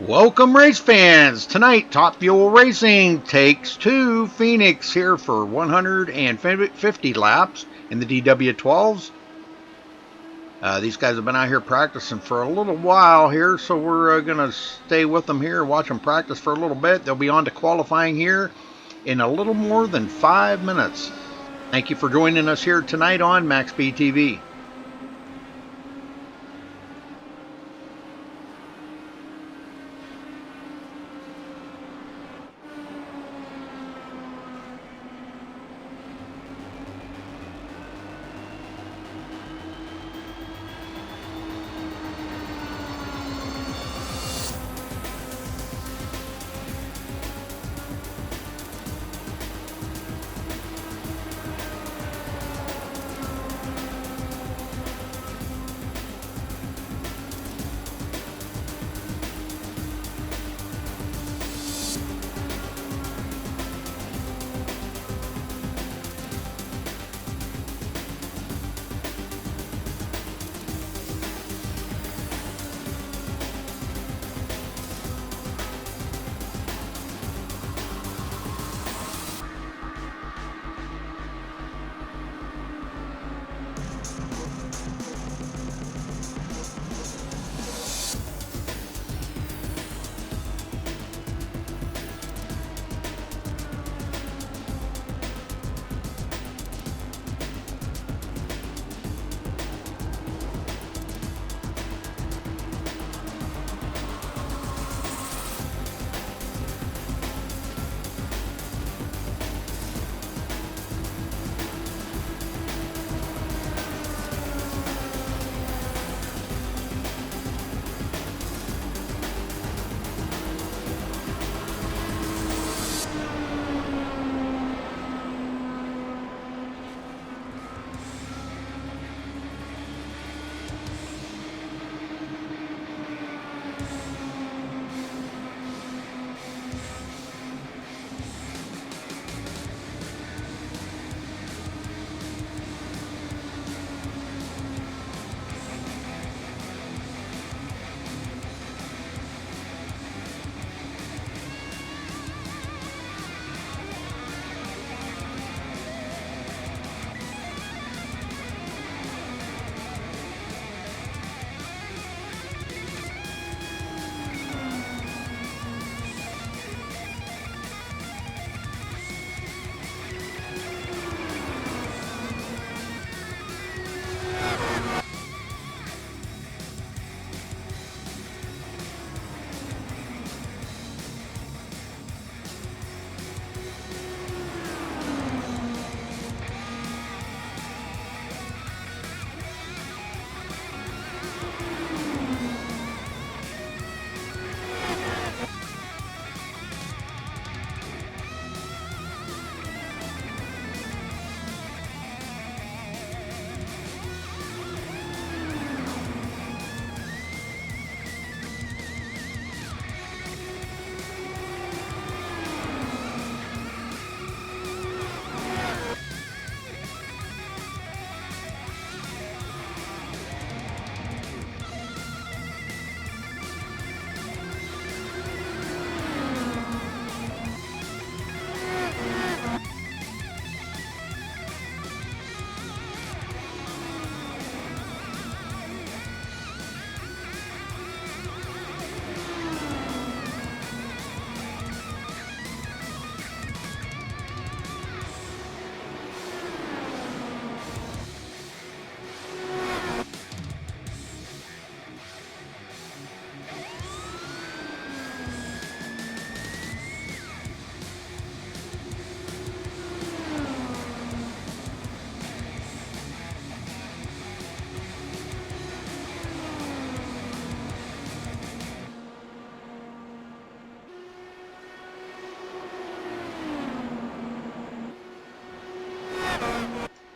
Welcome, race fans. Tonight, Top Fuel Racing takes two. Phoenix here for 150 laps in the DW12s. These guys have been out here practicing for a little while here, so we're going to stay with them here, watch them practice for a little bit. They'll be on to qualifying here in a little more than 5 minutes. Thank you for joining us here tonight on MaxSpeedTV.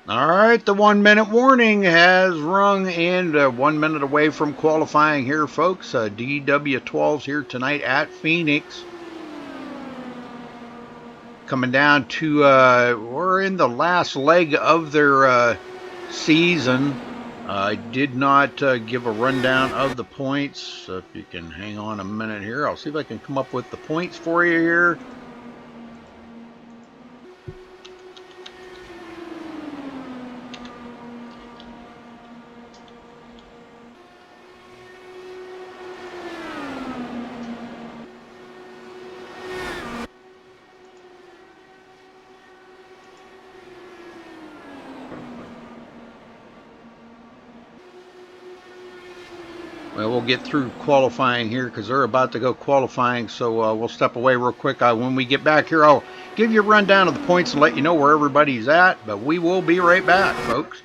All right, the 1 minute warning has rung, and 1 minute away from qualifying here, folks. DW12s here tonight at Phoenix. Coming down to, we're in the last leg of their season. I did not give a rundown of the points. So if you can hang on a minute here, I'll see if I can come up with the points for you here. Well, we'll get through qualifying here because they're about to go qualifying. So we'll step away real quick. When we get back here, I'll give you a rundown of the points and let you know where everybody's at. But we will be right back, folks.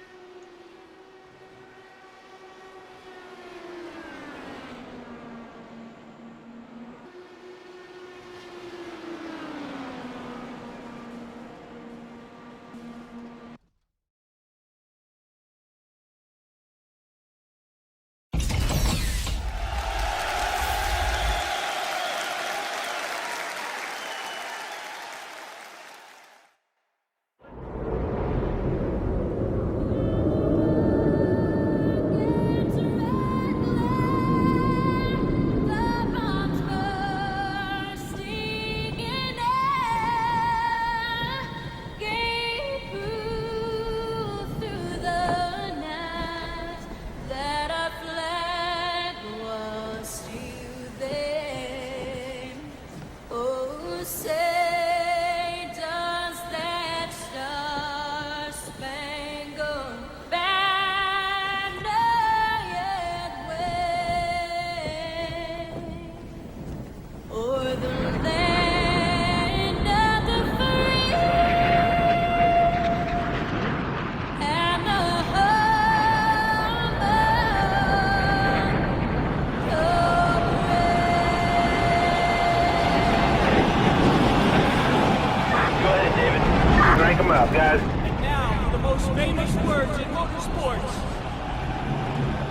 Guys. And now for the most famous words in motorsports.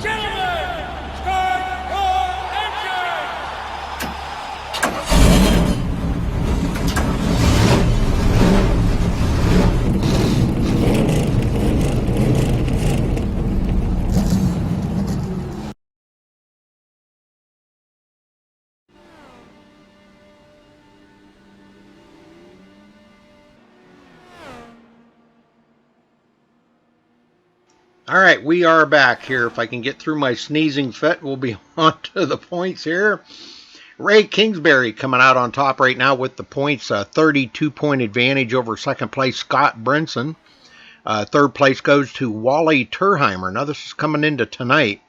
Gentlemen, start your engine! All right, we are back here. If I can get through my sneezing fit, we'll be on to the points here. Ray Kingsbury coming out on top right now with the points, 32-point advantage over second place Scott Brinson. Third place goes to Wally Turheimer. Now this is coming into tonight.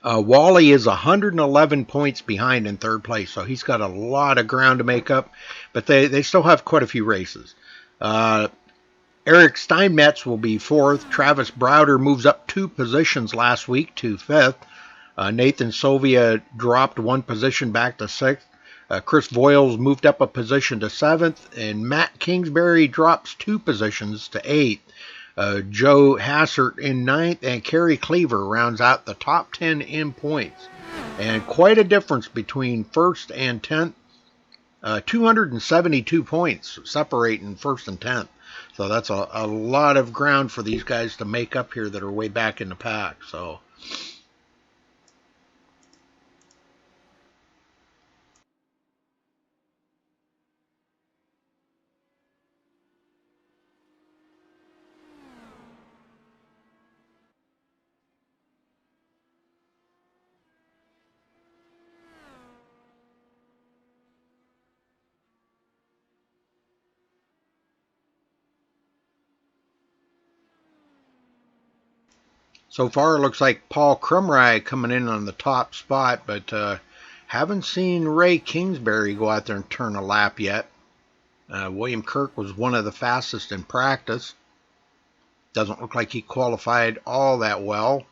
Wally is 111 points behind in third place, so he's got a lot of ground to make up, but they still have quite a few races. Eric Steinmetz will be fourth. Travis Browder moves up 2 positions last week to fifth. Nathan Sylvia dropped 1 position back to sixth. Chris Voiles moved up a position to seventh, and Matt Kingsbury drops 2 positions to eighth. Joe Hassert in ninth, and Kerry Cleaver rounds out the top 10 in points. And quite a difference between first and 10th. 272 points separating first and 10th. So that's a lot of ground for these guys to make up here that are way back in the pack. So far, it looks like Paul Krumrie coming in on the top spot, but haven't seen Ray Kingsbury go out there and turn a lap yet. William Kirk was one of the fastest in practice. Doesn't look like he qualified all that well.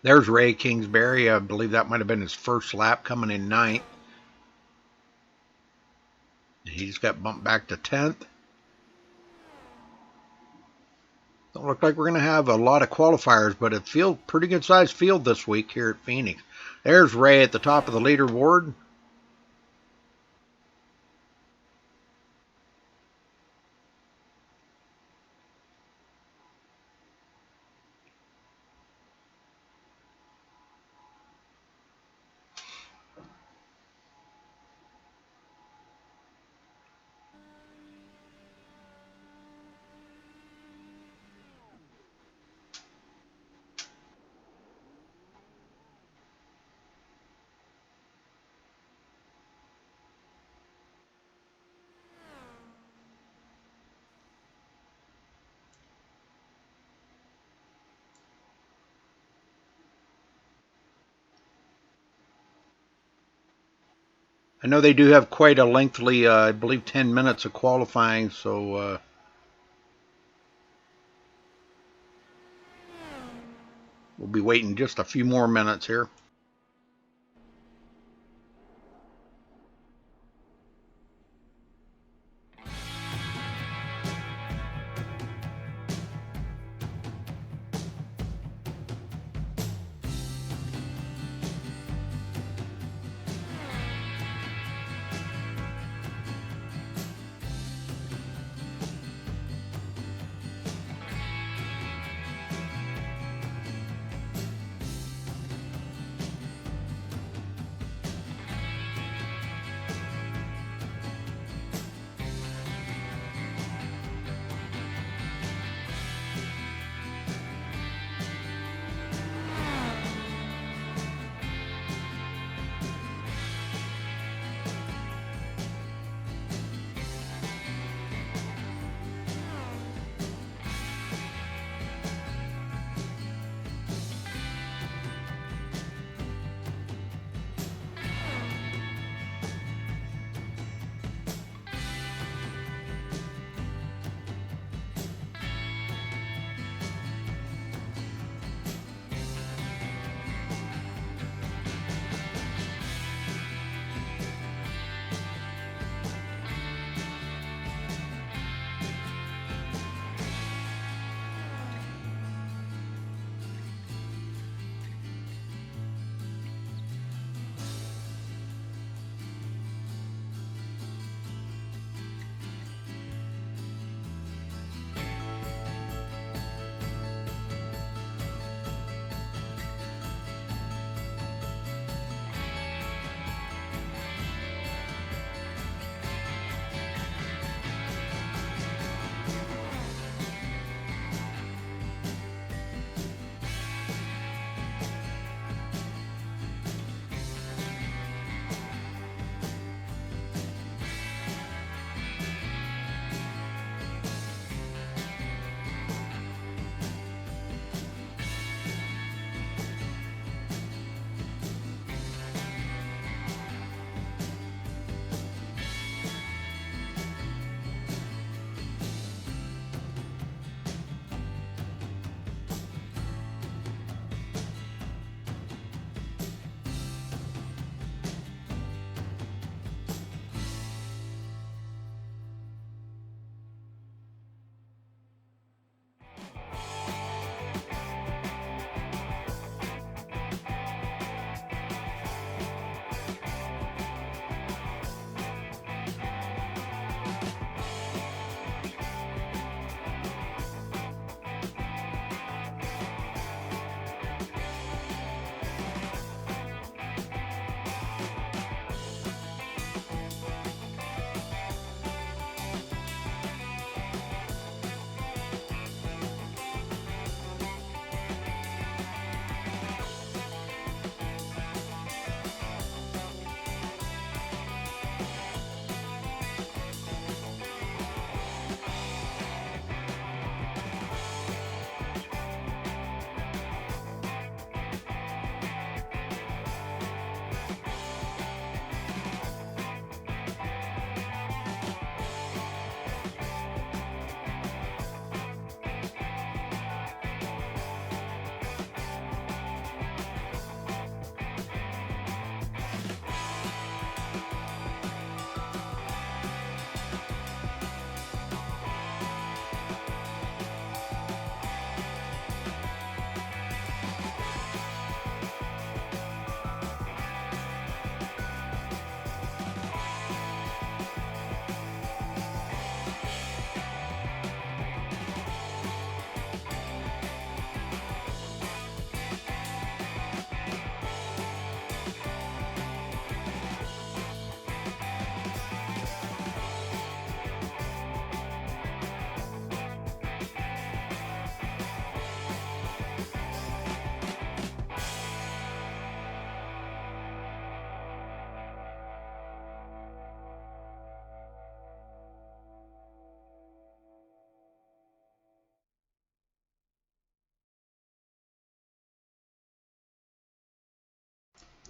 There's Ray Kingsbury. I believe that might have been his first lap, coming in ninth. He just got bumped back to 10th. Don't look like we're going to have a lot of qualifiers, but a pretty good sized field this week here at Phoenix. There's Ray at the top of the leaderboard. I know they do have quite a lengthy, I believe 10 minutes of qualifying, so we'll be waiting just a few more minutes here.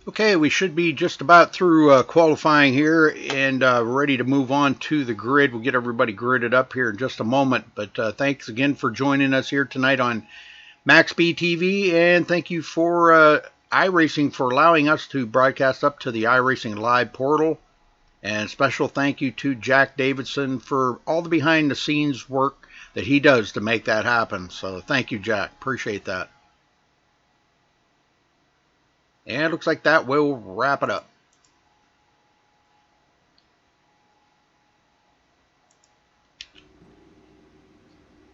Okay, we should be just about through qualifying here and ready to move on to the grid. We'll get everybody gridded up here in just a moment. But thanks again for joining us here tonight on MaxSpeedTV, and thank you for iRacing for allowing us to broadcast up to the iRacing Live portal. And special thank you to Jack Davidson for all the behind-the-scenes work that he does to make that happen. So thank you, Jack. Appreciate that. And it looks like that will wrap it up.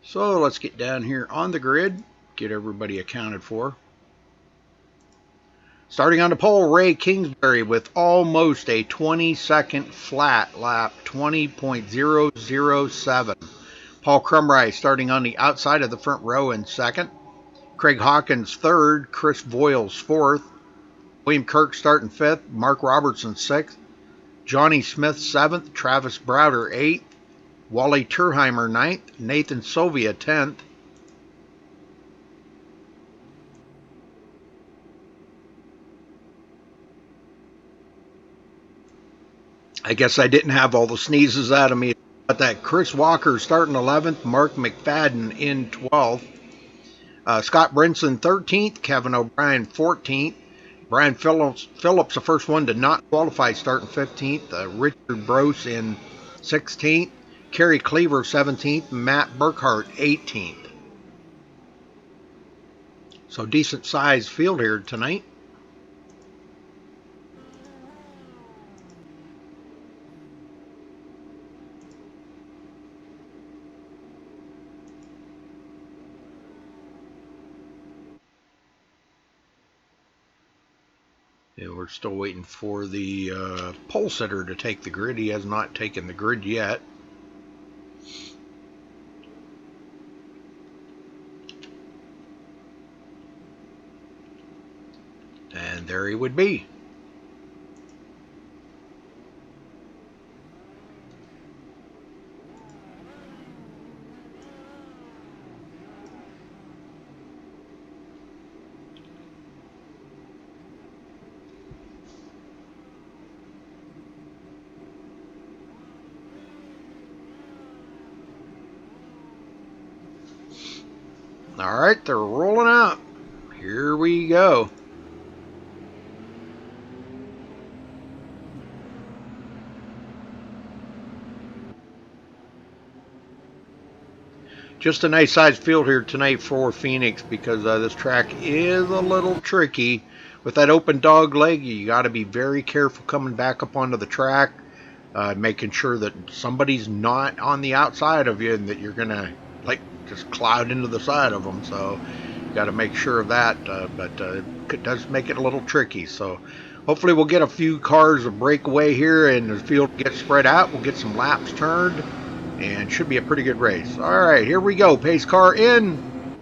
So let's get down here on the grid, get everybody accounted for. Starting on the pole, Ray Kingsbury with almost a 20-second flat lap, 20.007. Paul Crumry starting on the outside of the front row in second. Craig Hawkins third, Chris Voiles fourth. William Kirk starting fifth, Mark Robertson sixth. Johnny Smith seventh, Travis Browder eighth. Wally Turheimer ninth, Nathan Sovia 10th. I guess I didn't have all the sneezes out of me. But that Chris Walker starting 11th, Mark McFadden in 12th. Scott Brinson 13th, Kevin O'Brien 14th. Brian Phillips, the first one to not qualify, starting 15th. Richard Brose in 16th. Kerry Cleaver 17th. Matt Burkhart 18th. So decent sized field here tonight. And we're still waiting for the pole sitter to take the grid. He has not taken the grid yet. And there he would be. All right, they're rolling out. Here we go. Just a nice sized field here tonight for Phoenix because this track is a little tricky. With that open dog leg, you got to be very careful coming back up onto the track, making sure that somebody's not on the outside of you and that you're going to like just cloud into the side of them. So you got to make sure of that, but it does make it a little tricky. So hopefully we'll get a few cars a breakaway here and the field gets spread out. We'll get some laps turned. And should be a pretty good race. All right, here we go. Pace car in.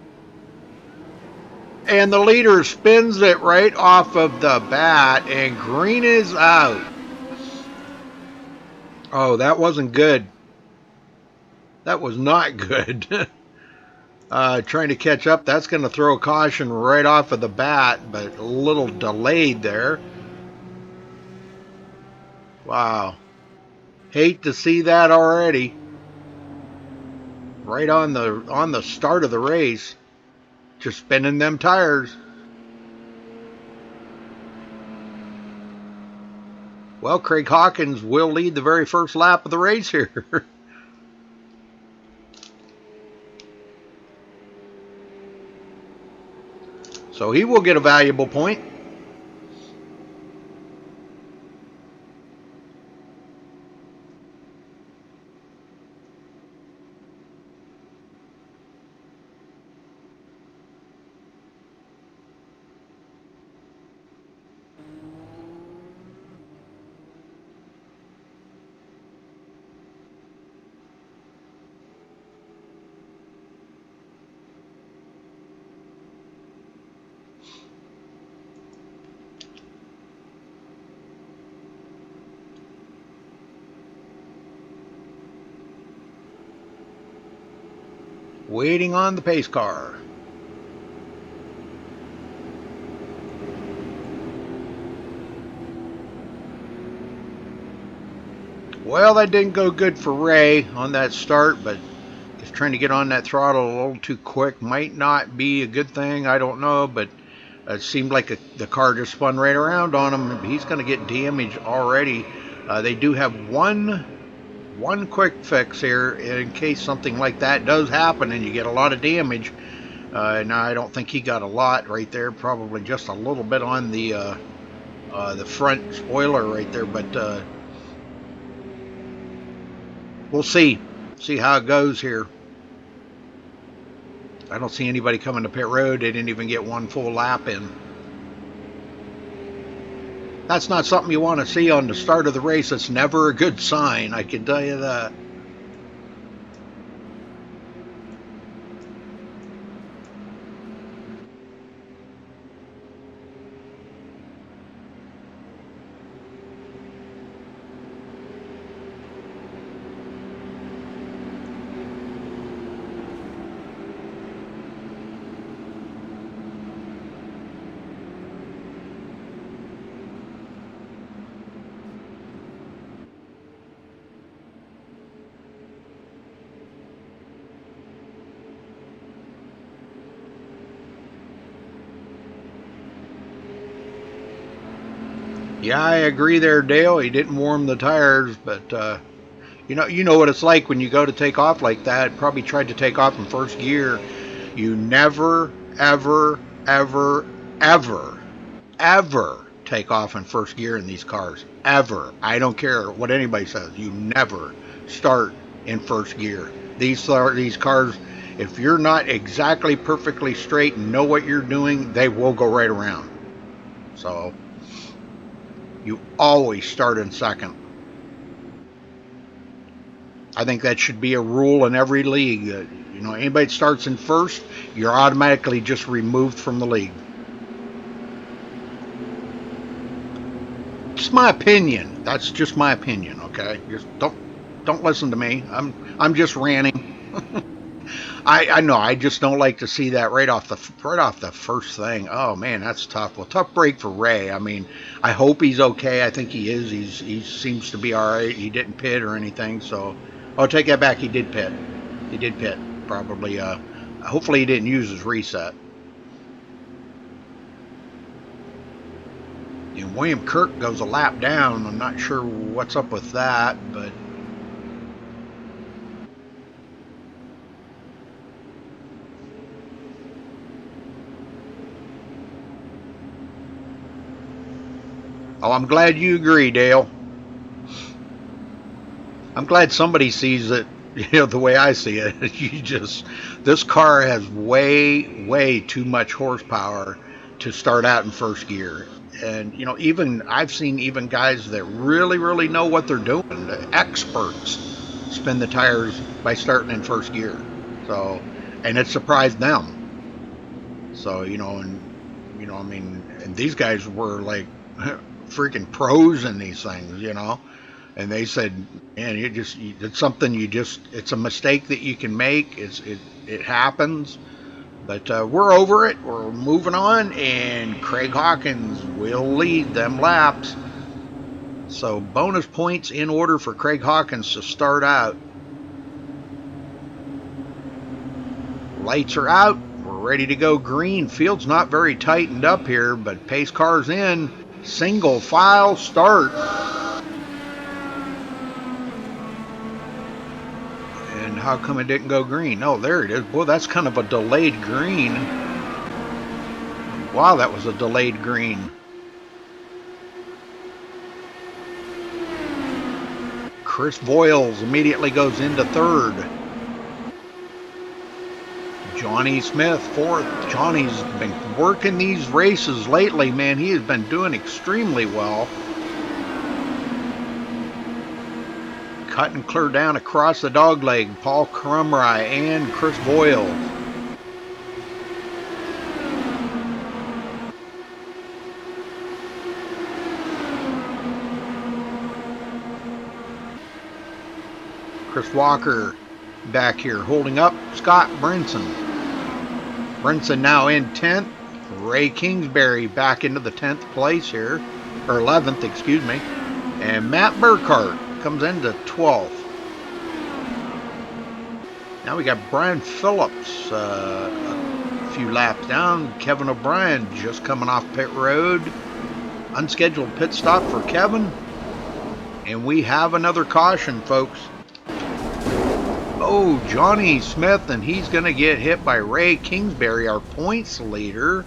And the leader spins it right off of the bat. And green is out. Oh, that wasn't good. That was not good. Trying to catch up. That's going to throw a caution right off of the bat. But a little delayed there. Wow. Hate to see that already. Right on the start of the race, just spinning them tires. Well, Craig Hawkins will lead the very first lap of the race here. So he will get a valuable point. Waiting on the pace car. Well, that didn't go good for Ray on that start, but if trying to get on that throttle a little too quick might not be a good thing. I don't know, but it seemed like the car just spun right around on him. He's going to get damaged already. They do have one quick fix here in case something like that does happen and you get a lot of damage. Now I don't think he got a lot right there, probably just a little bit on the front spoiler right there, but we'll see how it goes here. I don't see anybody coming to pit road. They didn't even get one full lap in. That's not something you want to see on the start of the race. It's never a good sign, I can tell you that. Yeah, I agree there, Dale. He didn't warm the tires, but you know what it's like when you go to take off like that. Probably tried to take off in first gear. You never, ever, ever, ever, ever take off in first gear in these cars. Ever. I don't care what anybody says. You never start in first gear. These cars, if you're not exactly perfectly straight and know what you're doing, they will go right around. So you always start in second. I think that should be a rule in every league. Anybody that starts in first, you're automatically just removed from the league. It's my opinion. That's just my opinion. Okay, just don't listen to me. I'm just ranting. I know. I just don't like to see that right off the first thing. Oh man, that's tough. Well, tough break for Ray. I mean, I hope he's okay. I think he is. He seems to be all right. He didn't pit or anything. So, I'll take that back. He did pit. He did pit. Probably. Hopefully, he didn't use his reset. And William Kirk goes a lap down. I'm not sure what's up with that, but. Oh, I'm glad you agree, Dale. I'm glad somebody sees it, the way I see it. This car has way, way too much horsepower to start out in first gear. And, even I've seen even guys that really, really know what they're doing, the experts, spin the tires by starting in first gear. So, and it surprised them. So, and these guys were like freaking pros in these things, and they said, man, it's something it's a mistake that you can make. It happens, but we're over it. We're moving on, and Craig Hawkins will lead them laps. So bonus points in order for Craig Hawkins to start out. Lights are out. We're ready to go green. Field's not very tightened up here, but pace car's in. Single file start. And how come it didn't go green? Oh, there it is. Boy, that's kind of a delayed green. Wow, that was a delayed green. Chris Voiles immediately goes into third. Johnny Smith fourth. Johnny's been working these races lately, man. He has been doing extremely well. Cutting clear down across the dogleg, Paul Crumry and Chris Voiles. Chris Walker back here holding up Scott Brinson. Brinson now in 10th. Ray Kingsbury back into the 10th place here, or 11th, excuse me. And Matt Burkhart comes into 12th. Now we got Brian Phillips a few laps down. Kevin O'Brien just coming off pit road. Unscheduled pit stop for Kevin. And we have another caution, folks. Oh, Johnny Smith, and he's going to get hit by Ray Kingsbury, our points leader.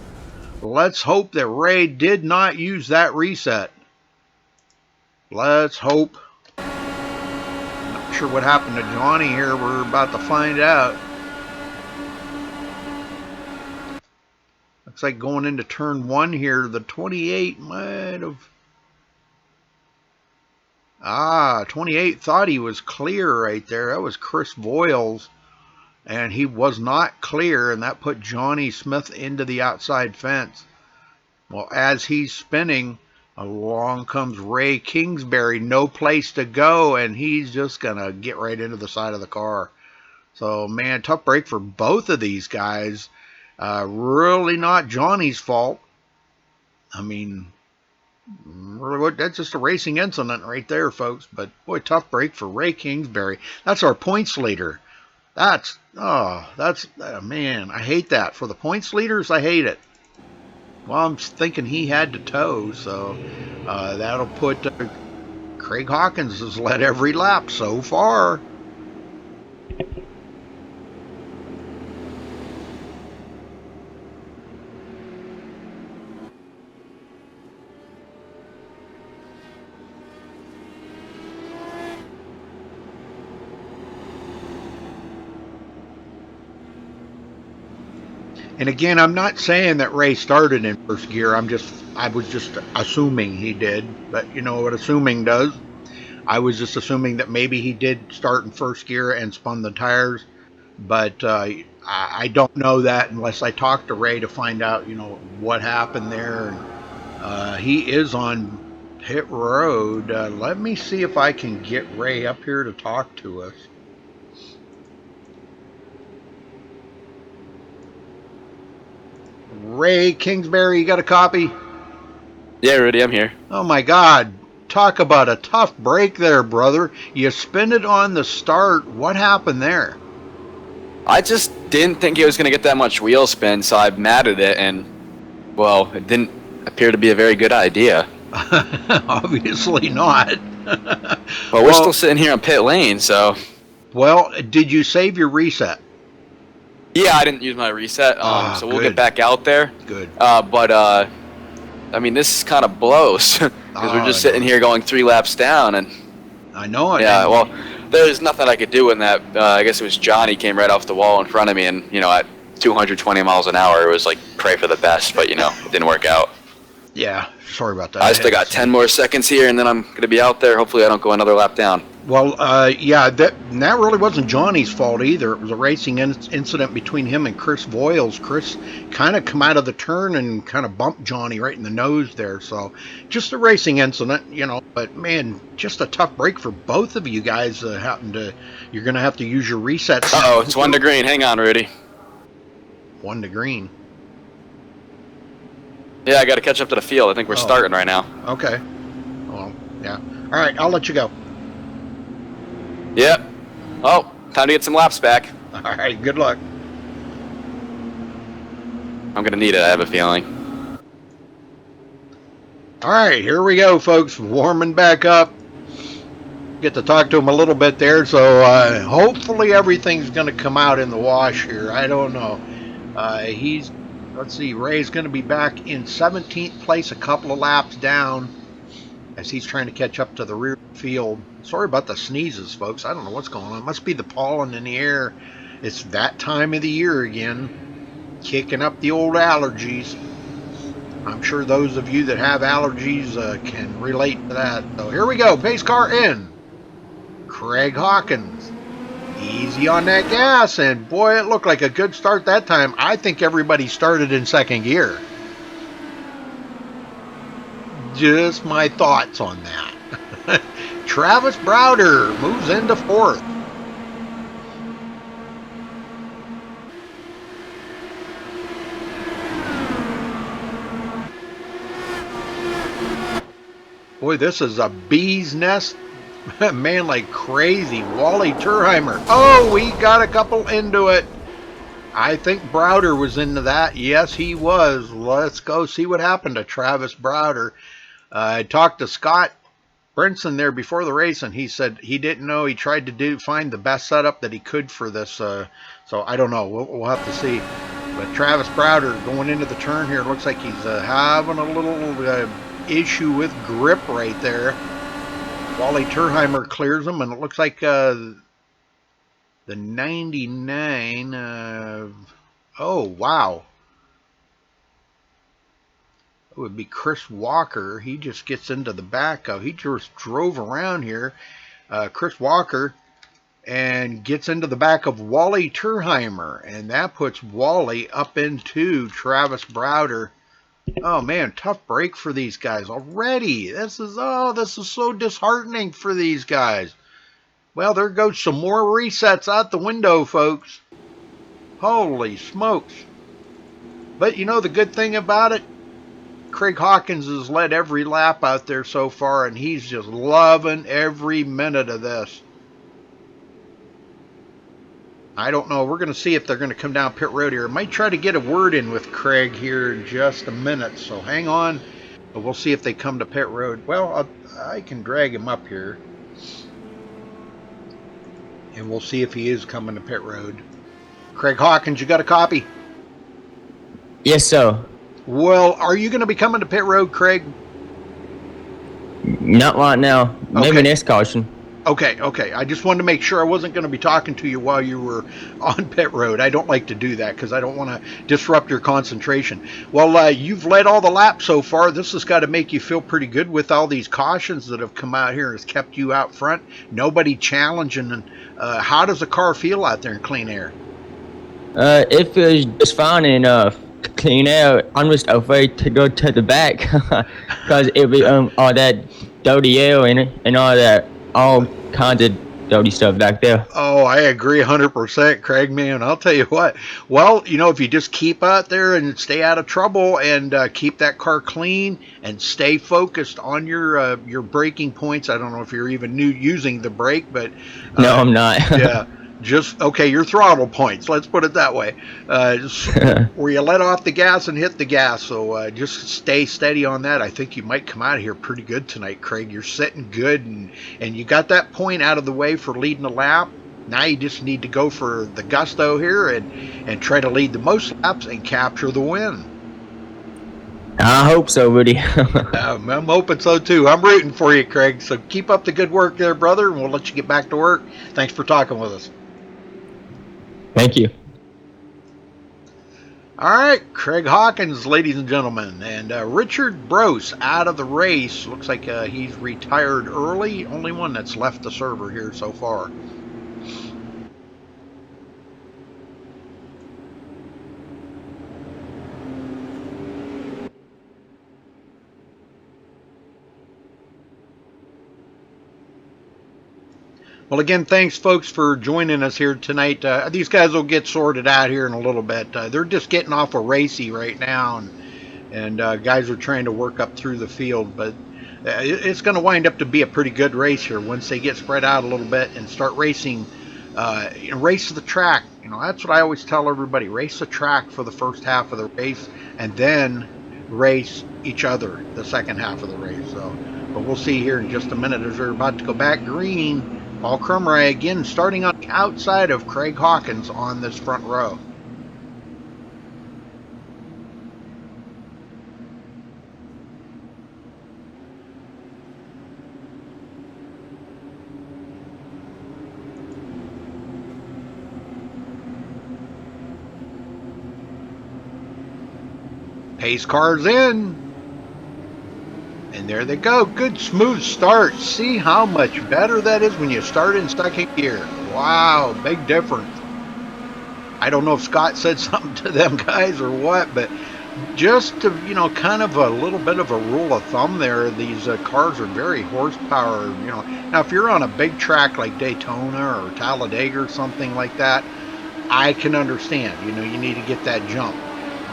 Let's hope that Ray did not use that reset. Let's hope. Not sure what happened to Johnny here. We're about to find out. Looks like going into turn 1 here, the 28 might have... 28 thought he was clear right there. That was Chris Voiles, and he was not clear, and that put Johnny Smith into the outside fence. Well, as he's spinning, along comes Ray Kingsbury, no place to go, and he's just going to get right into the side of the car. So, man, tough break for both of these guys. Really not Johnny's fault. I mean... really, that's just a racing incident right there, folks. But boy, tough break for Ray Kingsbury. That's our points leader. Man, I hate that. For the points leaders, I hate it. Well, I'm thinking he had to tow, so that'll put Craig Hawkins has led every lap so far. And again, I'm not saying that Ray started in first gear. I was just assuming he did. But you know what assuming does? I was just assuming that maybe he did start in first gear and spun the tires. But I don't know that unless I talk to Ray to find out, you know, what happened there. And, he is on pit road. Let me see if I can get Ray up here to talk to us. Ray Kingsbury, you got a copy? Yeah, Rudy, I'm here. Oh my God. Talk about a tough break there, brother. You spin it on the start. What happened there? I just didn't think it was going to get that much wheel spin, so I matted it, and, well, it didn't appear to be a very good idea. Obviously not. But we're still sitting here on pit lane, so... Well, did you save your reset? Yeah, I didn't use my reset, so we'll get back out there. Good. I mean, this kind of blows, because we're just sitting here going 3 laps down, and... I know it. Yeah, well, there's nothing I could do in that. I guess it was Johnny came right off the wall in front of me, and, you know, at 220 miles an hour, it was like, pray for the best, but, you know, it didn't work out. Yeah, sorry about that. I still got 10 more seconds here, and then I'm going to be out there. Hopefully I don't go another lap down. Well, yeah, that really wasn't Johnny's fault either. It was a racing incident between him and Chris Voiles. Chris kind of come out of the turn and kind of bumped Johnny right in the nose there. So just a racing incident, you know. But, man, just a tough break for both of you guys. You're going to have to use your resets. Uh-oh, it's 1 to green. Hang on, Rudy. 1 to green. Yeah, I got to catch up to the field. I think we're starting right now. Okay. Well, yeah. All right, I'll let you go. Yep. Oh, time to get some laps back. All right, good luck. I'm going to need it, I have a feeling. All right, here we go, folks. Warming back up. Get to talk to him a little bit there, so hopefully everything's going to come out in the wash here. I don't know. Let's see, Ray's going to be back in 17th place, a couple of laps down, as he's trying to catch up to the rear field. Sorry about the sneezes, folks. I don't know what's going on. It must be the pollen in the air. It's that time of the year again, kicking up the old allergies. I'm sure those of you that have allergies can relate to that. So here we go. Pace car in. Craig Hawkins. Easy on that gas, and boy, it looked like a good start that time. I think everybody started in second gear. Just my thoughts on that. Travis Browder moves into 4th. Boy, this is a bee's nest Man, like crazy. Wally Turheimer. Oh, we got a couple into it. I think Browder was into that. Yes, he was. Let's go see what happened to Travis Browder. I talked to Scott Brinson there before the race, and he said he didn't know. He tried to find the best setup that he could for this. So I don't know. We'll have to see. But Travis Browder going into the turn here, looks like he's having a little issue with grip right there. Wally Turheimer clears him, and it looks like the 99. Oh, wow. It would be Chris Walker. He just gets into the back of. He just drove around here. Chris Walker. And gets into the back of Wally Turheimer. And that puts Wally up into Travis Browder. Oh, man, tough break for these guys already. This is so disheartening for these guys. Well, there goes some more resets out the window, folks. Holy smokes. But, you know, the good thing about it, Craig Hawkins has led every lap out there so far, and he's just loving every minute of this. I don't know. We're going to see if they're going to come down pit road here. I might try to get a word in with Craig here in just a minute, so hang on. But we'll see if they come to pit road. Well, I can drag him up here. And we'll see if he is coming to pit road. Craig Hawkins, you got a copy? Yes, sir. Well, are you going to be coming to pit road, Craig? Not right now. Maybe Okay. next caution. Okay. I just wanted to make sure I wasn't going to be talking to you while you were on pit road. I don't like to do that because I don't want to disrupt your concentration. Well, you've led all the laps so far. This has got to make you feel pretty good with all these cautions that have come out here. Has kept you out front. Nobody challenging. How does the car feel out there in clean air? It feels just fine enough. Clean air. I'm just afraid to go to the back because it be all that dirty air and all kinds of dirty stuff back there. Oh, I agree 100%, Craig, man. I'll tell you what. Well, you know, if you just keep out there and stay out of trouble and keep that car clean and stay focused on your braking points. I don't know if you're even using the brake, but No, I'm not. yeah. Just, okay, your throttle points, let's put it that way, where you let off the gas and hit the gas, so just stay steady on that. I think you might come out of here pretty good tonight, Craig. You're sitting good, and you got that point out of the way for leading the lap. Now you just need to go for the gusto here and try to lead the most laps and capture the win. I hope so, Woody. I'm hoping so, too. I'm rooting for you, Craig, so keep up the good work there, brother, and we'll let you get back to work. Thanks for talking with us. Thank you. All right, Craig Hawkins, ladies and gentlemen, and Richard Brose out of the race. Looks like he's retired early. Only one that's left the server here so far. Well, again, thanks, folks, for joining us here tonight. These guys will get sorted out here in a little bit. They're just getting off a racy right now, and guys are trying to work up through the field. But it's going to wind up to be a pretty good race here once they get spread out a little bit and start racing. Race the track. You know, that's what I always tell everybody. Race the track for the first half of the race, and then race each other the second half of the race. So, but we'll see here in just a minute as they're about to go back green. Paul Krumrie again starting on the outside of Craig Hawkins on this front row. Pace cars in. And there they go. Good smooth start. See how much better that is when you start in second gear. Wow, big difference. I don't know if Scott said something to them guys or what, but just to, you know, kind of a little bit of a rule of thumb there, these cars are very horsepower, you know. Now, if you're on a big track like Daytona or Talladega or something like that, I can understand, you know, you need to get that jump.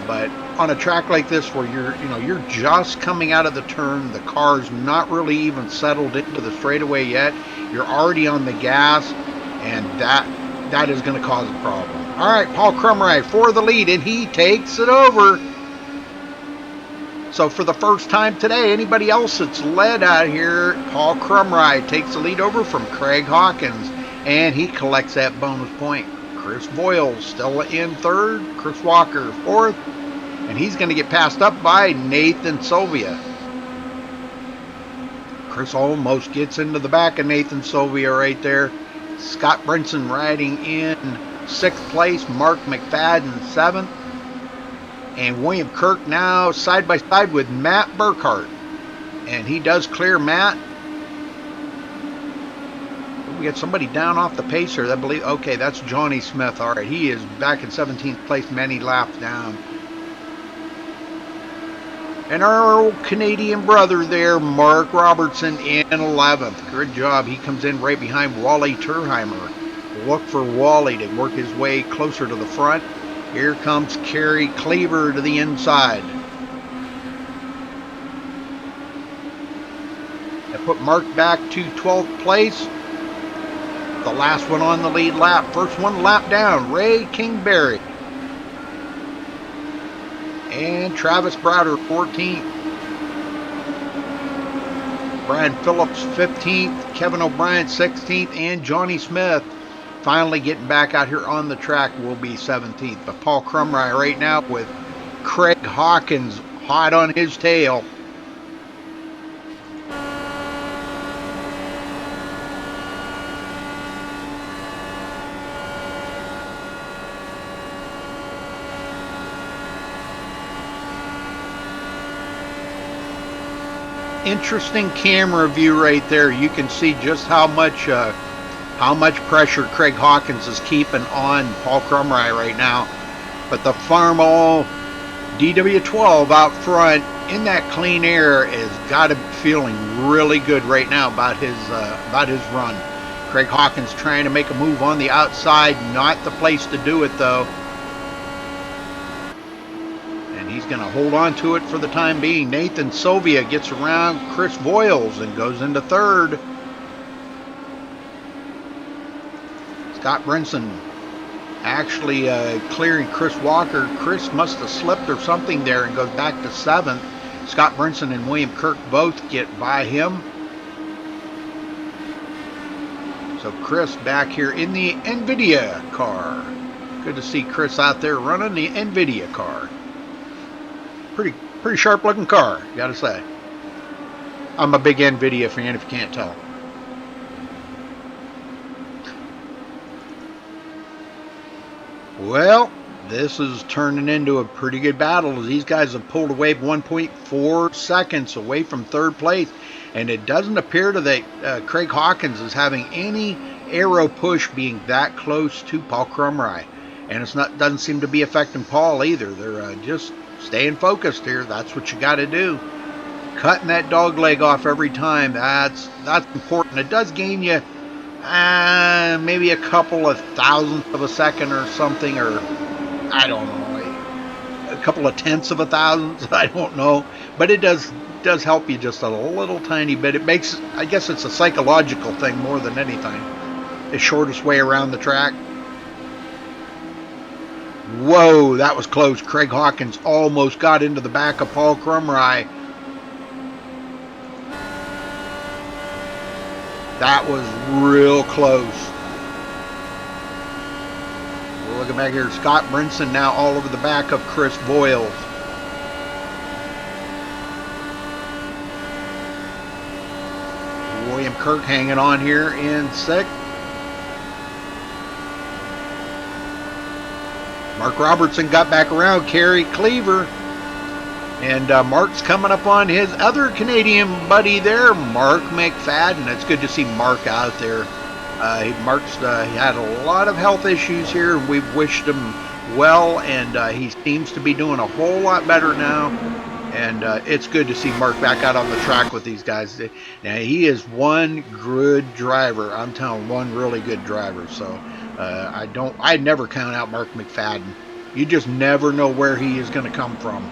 But on a track like this where you're just coming out of the turn, the car's not really even settled into the straightaway yet, you're already on the gas, and that is going to cause a problem. All right, Paul Crumry for the lead, and he takes it over. So for the first time today, anybody else that's led out here, Paul Crumry takes the lead over from Craig Hawkins, and he collects that bonus point. Chris Boyle still in third, Chris Walker fourth, and he's going to get passed up by Nathan Sylvia. Chris almost gets into the back of Nathan Sylvia right there. Scott Brinson riding in sixth place, Mark McFadden seventh, and William Kirk now side by side with Matt Burkhart, and he does clear Matt. We got somebody down off the pace here. I believe, okay, that's Johnny Smith. All right, he is back in 17th place, many laps down. And our old Canadian brother there, Mark Robertson, in 11th. Good job. He comes in right behind Wally Turheimer. Look for Wally to work his way closer to the front. Here comes Kerry Cleaver to the inside. That put Mark back to 12th place. The last one on the lead lap. First one lap down, Ray Kingberry. And Travis Browder, 14th. Brian Phillips, 15th. Kevin O'Brien, 16th. And Johnny Smith, finally getting back out here on the track, will be 17th. But Paul Crumry right now with Craig Hawkins hot on his tail. Interesting camera view right there. You can see just how much pressure Craig Hawkins is keeping on Paul Crumry right now. But the Farmall DW12 out front in that clean air has got him feeling really good right now about his run. Craig Hawkins trying to make a move on the outside, not the place to do it though. He's going to hold on to it for the time being. Nathan Sylvia gets around Chris Voiles and goes into third. Scott Brinson actually clearing Chris Walker. Chris must have slipped or something there and goes back to seventh. Scott Brinson and William Kirk both get by him. So Chris back here in the NVIDIA car. Good to see Chris out there running the NVIDIA car. Pretty sharp looking car, gotta say. I'm a big NVIDIA fan if you can't tell. Well, this is turning into a pretty good battle as these guys have pulled away 1.4 seconds away from third place, and it doesn't appear that Craig Hawkins is having any aero push being that close to Paul Crumry, and doesn't seem to be affecting Paul either. They're just staying focused here. That's what you got to do. Cutting that dog leg off every time. That's important. It does gain you maybe a couple of thousandths of a second or something, or I don't know, a couple of tenths of a thousandth. I don't know, but it does help you just a little tiny bit. It makes, I guess it's a psychological thing more than anything. The shortest way around the track. Whoa, that was close. Craig Hawkins almost got into the back of Paul Crumry. That was real close. We're looking back here. Scott Brinson now all over the back of Chris Voiles. William Kirk hanging on here in sixth. Mark Robertson got back around Kerry Cleaver. And Mark's coming up on his other Canadian buddy there, Mark McFadden. It's good to see Mark out there. Mark's he had a lot of health issues here, and we've wished him well, and he seems to be doing a whole lot better now. And it's good to see Mark back out on the track with these guys. Now, he is one good driver. I'm telling you, one really good driver. So I never count out Mark McFadden. You just never know where he is going to come from.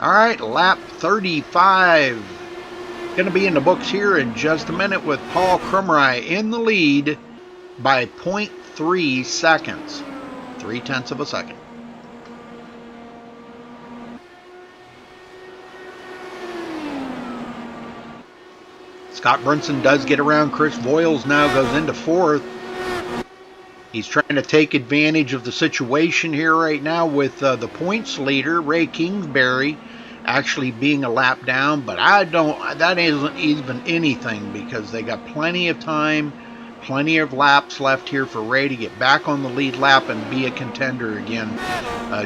All right, lap 35. going to be in the books here in just a minute with Paul Krumrie in the lead by 0.3 seconds. 0.3 of a second. Scott Brunson does get around Chris Voiles now, goes into fourth. He's trying to take advantage of the situation here right now with the points leader, Ray Kingsbury, actually being a lap down. But that isn't even anything because they got plenty of time, plenty of laps left here for Ray to get back on the lead lap and be a contender again.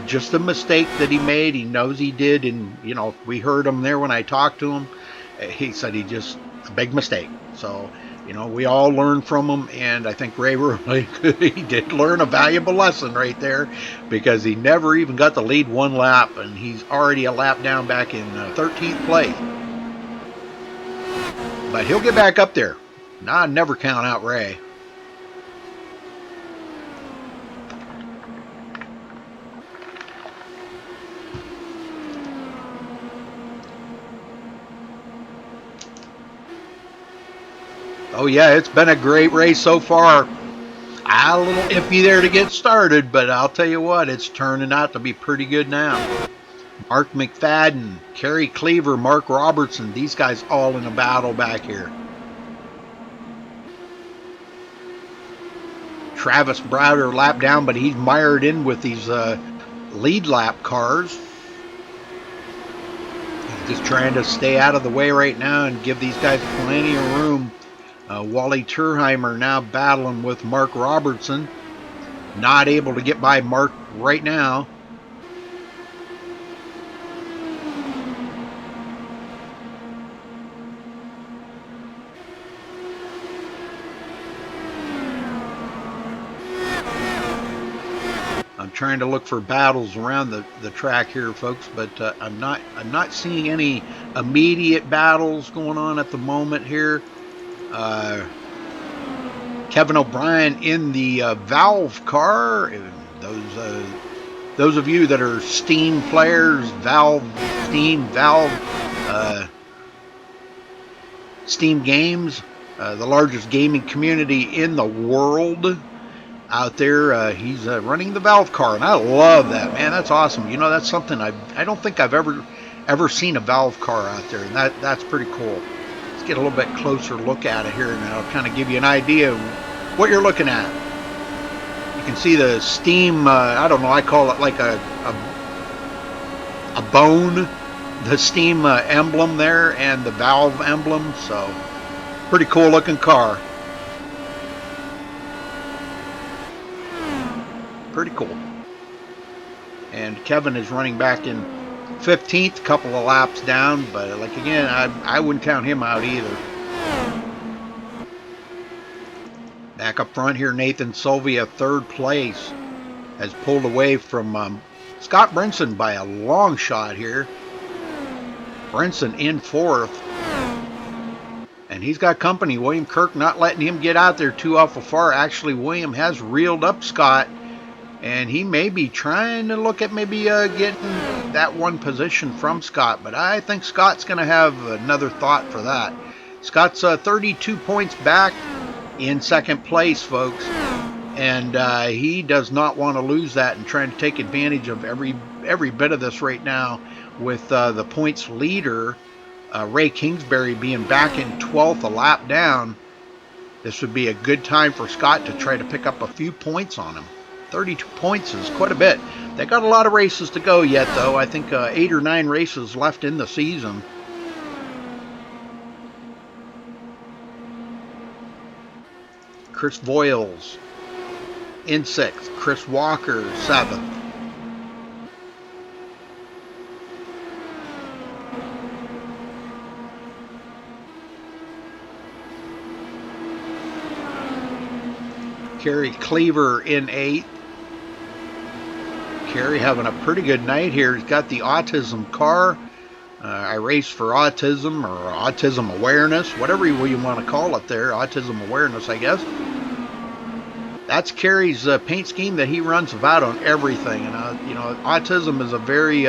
Just a mistake that he made. He knows he did, and, you know, we heard him there when I talked to him. He said a big mistake. So, you know, we all learned from him, and I think Ray really he did learn a valuable lesson right there because he never even got the lead one lap, and he's already a lap down back in 13th place. But he'll get back up there. Now, I never count out Ray. Oh, yeah, it's been a great race so far. A little iffy there to get started, but I'll tell you what, it's turning out to be pretty good now. Mark McFadden, Kerry Cleaver, Mark Robertson, these guys all in a battle back here. Travis Browder lap down, but he's mired in with these lead lap cars. He's just trying to stay out of the way right now and give these guys plenty of room. Wally Turheimer now battling with Mark Robertson. Not able to get by Mark right now. I'm trying to look for battles around the track here, folks, but I'm not seeing any immediate battles going on at the moment here. Kevin O'Brien in the Valve car. Those of you that are Steam players, Steam Games, the largest gaming community in the world out there. He's running the Valve car, and I love that, man. That's awesome. You know, that's something I don't think I've ever seen a Valve car out there, and that's pretty cool. Let's get a little bit closer look at it here, and I'll kind of give you an idea of what you're looking at. You can see the Steam, I don't know, I call it like a bone, the Steam emblem there, and the Valve emblem, so pretty cool looking car. Pretty cool. And Kevin is running back in 15th, couple of laps down, but like again, I wouldn't count him out either. Back up front here, Nathan Sylvia, third place, has pulled away from Scott Brinson by a long shot here. Brinson in fourth, and he's got company. William Kirk not letting him get out there too awful far. Actually, William has reeled up Scott, and he may be trying to look at maybe getting that one position from Scott, but I think Scott's going to have another thought for that. Scott's 32 points back in second place, folks, and he does not want to lose that and trying to take advantage of every bit of this right now with the points leader, Ray Kingsbury, being back in 12th, a lap down. This would be a good time for Scott to try to pick up a few points on him. 32 points is quite a bit. They got a lot of races to go yet, though. I think 8 or 9 races left in the season. Chris Voiles in 6th. Chris Walker 7th. Kerry Cleaver in 8th. Kerry having a pretty good night here. He's got the autism car. I race for autism or autism awareness, whatever you want to call it there. Autism awareness, I guess. That's Kerry's paint scheme that he runs about on everything. And, you know, autism is a very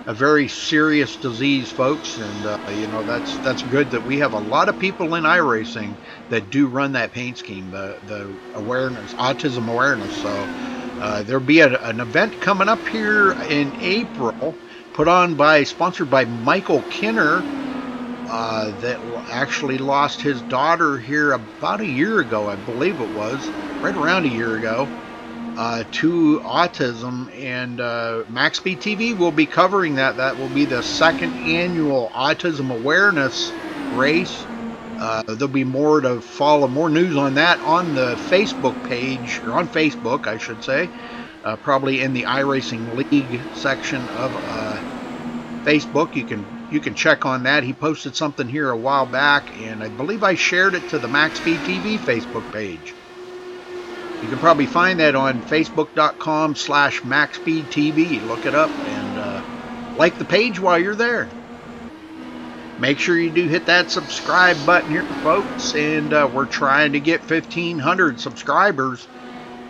a very serious disease, folks, and you know that's good that we have a lot of people in iRacing that do run that paint scheme, the awareness, autism awareness. So there'll be an event coming up here in April, sponsored by Michael Kinner, that actually lost his daughter here about a year ago, I believe it was, right around a year ago. To autism, and MaxSpeedTV will be covering that. That will be the second annual autism awareness race. There'll be more to follow, more news on that on the Facebook page, or on Facebook, I should say, probably in the iRacing League section of Facebook. You can check on that. He posted something here a while back, and I believe I shared it to the MaxSpeedTV Facebook page. You can probably find that on facebook.com/MaxSpeedTV. Look it up and like the page while you're there. Make sure you do hit that subscribe button here, folks, and we're trying to get 1,500 subscribers.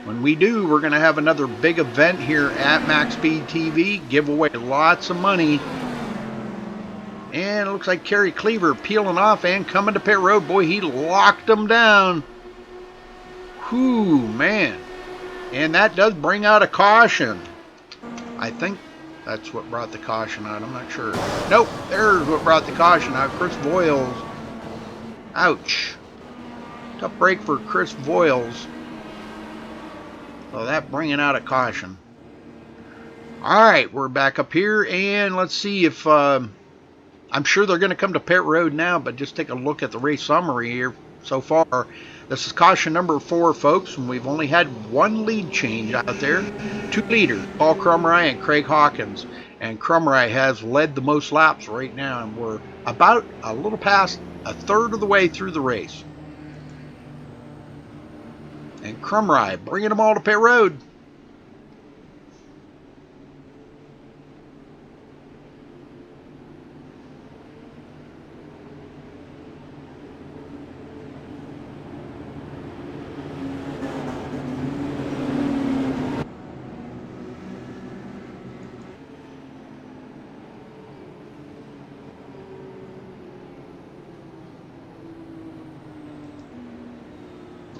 When we do, we're going to have another big event here at MaxSpeedTV, give away lots of money. And it looks like Kerry Cleaver peeling off and coming to pit road. Boy, he locked them down. Whew, man. And that does bring out a caution. I think that's what brought the caution out. I'm not sure. Nope, there's what brought the caution out. Chris Voiles. Ouch. Tough break for Chris Voiles. So that bringing out a caution. Alright, we're back up here. And let's see if... I'm sure they're going to come to pit road now, but just take a look at the race summary here so far. This is caution number 4, folks, and we've only had one lead change out there. 2 leaders, Paul Crumry and Craig Hawkins. And Crumry has led the most laps right now, and we're about a little past a third of the way through the race. And Crumry bringing them all to pit road.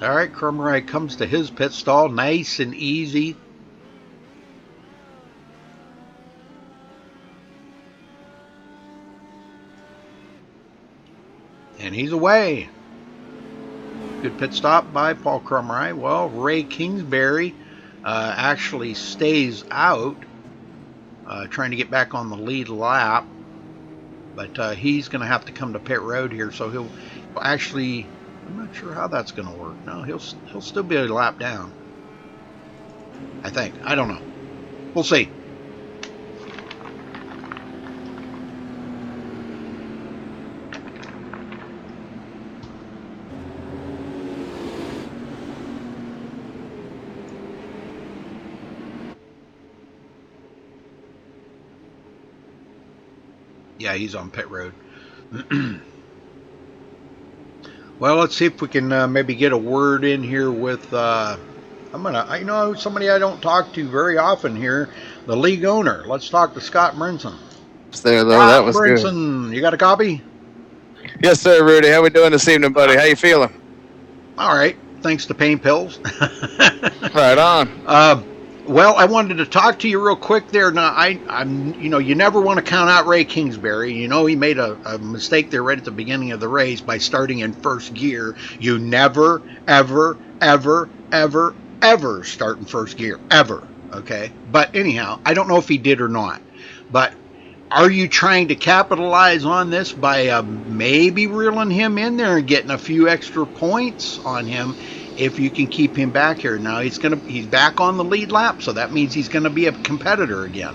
All right, Crumry comes to his pit stall, nice and easy. And he's away. Good pit stop by Paul Crumry. Well, Ray Kingsbury actually stays out, trying to get back on the lead lap. But he's going to have to come to pit road here, so he'll actually... I'm not sure how that's going to work. No, he'll still be a lap down. I think. I don't know. We'll see. Yeah, he's on pit road. Well, let's see if we can maybe get a word in here with, somebody I don't talk to very often here, the league owner. Let's talk to Scott Brinson. There, though, that was Brinson, good. You got a copy? Yes, sir, Rudy. How we doing this evening, buddy? How you feeling? All right, thanks to pain pills. Right on. Well, I wanted to talk to you real quick there. Now, you never want to count out Ray Kingsbury. You know, he made a mistake there right at the beginning of the race by starting in first gear. You never, ever, ever, ever, ever start in first gear, ever. Okay. But anyhow, I don't know if he did or not. But are you trying to capitalize on this by maybe reeling him in there and getting a few extra points on him? If you can keep him back here. Now he's back on the lead lap, so that means he's gonna be a competitor again.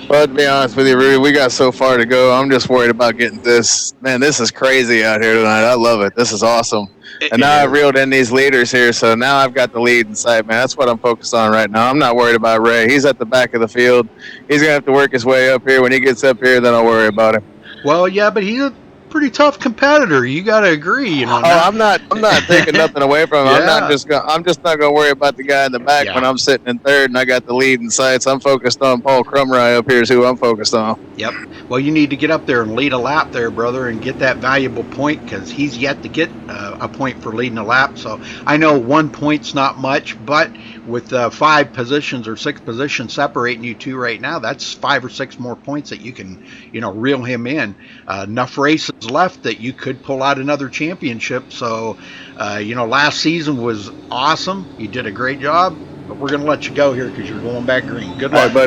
Well, to be honest with you, Rudy, we got so far to go. I'm just worried about getting this. Man, this is crazy out here tonight. I love it. This is awesome. And now I've reeled in these leaders here, so now I've got the lead in sight, man. That's what I'm focused on right now. I'm not worried about Ray. He's at the back of the field. He's gonna have to work his way up here. When he gets up here, then I'll worry about him. Well, yeah, but he's pretty tough competitor. You got to agree, you know. Oh, I'm not taking nothing away from him. Yeah. I'm just not gonna worry about the guy in the back when I'm sitting in third and I got the lead in sights. I'm focused on Paul Crumry up here is who I'm focused on. Yep. Well, you need to get up there and lead a lap there, brother, and get that valuable point because he's yet to get a point for leading a lap. So I know 1 point's not much, but with 5 positions or 6 positions separating you two right now, that's 5 or 6 more points that you can, reel him in. Enough races left that you could pull out another championship. So, last season was awesome. You did a great job, but we're going to let you go here because you're going back green. Good luck. All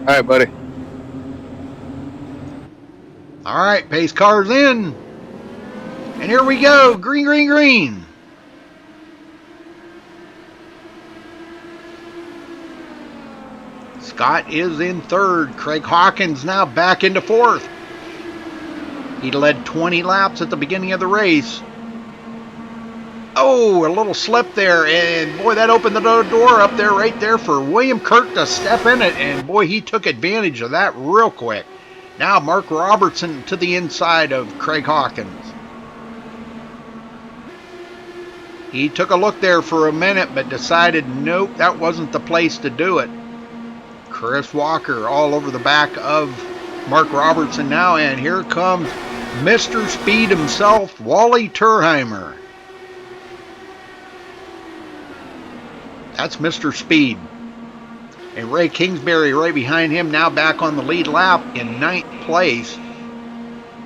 right, buddy. All right, pace car's in. And here we go. Green, green, green. Scott is in third. Craig Hawkins now back into fourth. He led 20 laps at the beginning of the race. Oh, a little slip there. And boy, that opened the door up there right there for William Kirk to step in it. And boy, he took advantage of that real quick. Now Mark Robertson to the inside of Craig Hawkins. He took a look there for a minute, but decided, nope, that wasn't the place to do it. Chris Walker all over the back of Mark Robertson now, and here comes Mr. Speed himself, Wally Turheimer. That's Mr. Speed. And Ray Kingsbury right behind him, now back on the lead lap in 9th place.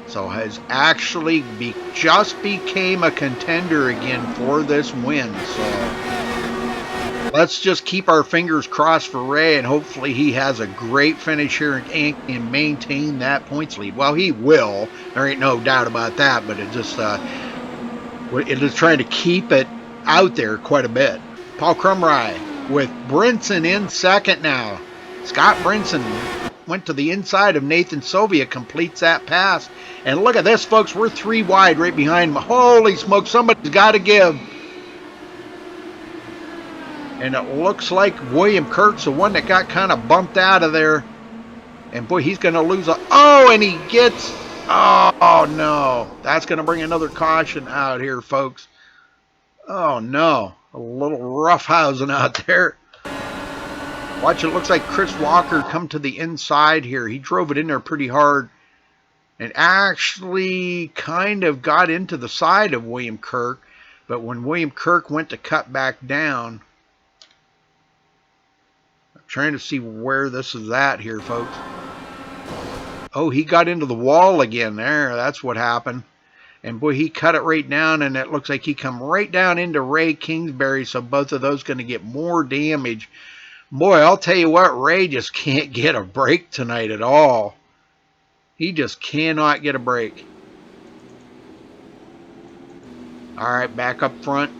So has actually just became a contender again for this win. So let's just keep our fingers crossed for Ray, and hopefully he has a great finish here and maintain that points lead. Well, he will. There ain't no doubt about that, but it is trying to keep it out there quite a bit. Paul Crumry with Brinson in second now. Scott Brinson went to the inside of Nathan Sylvia, completes that pass. And look at this, folks. We're 3 wide right behind him. Holy smoke, somebody's got to give. And it looks like William Kirk's the one that got kind of bumped out of there. And boy, he's going to lose a... Oh, and he gets... Oh, no. That's going to bring another caution out here, folks. Oh, no. A little roughhousing out there. Watch, it looks like Chris Walker come to the inside here. He drove it in there pretty hard and actually kind of got into the side of William Kirk. But when William Kirk went to cut back down, I'm trying to see where this is at here, folks. Oh, he got into the wall again there. That's what happened. And boy, he cut it right down, and it looks like he come right down into Ray Kingsbury, so both of those going to get more damage. Boy, I'll tell you what, Ray just can't get a break tonight at all. He just cannot get a break. All right, back up front.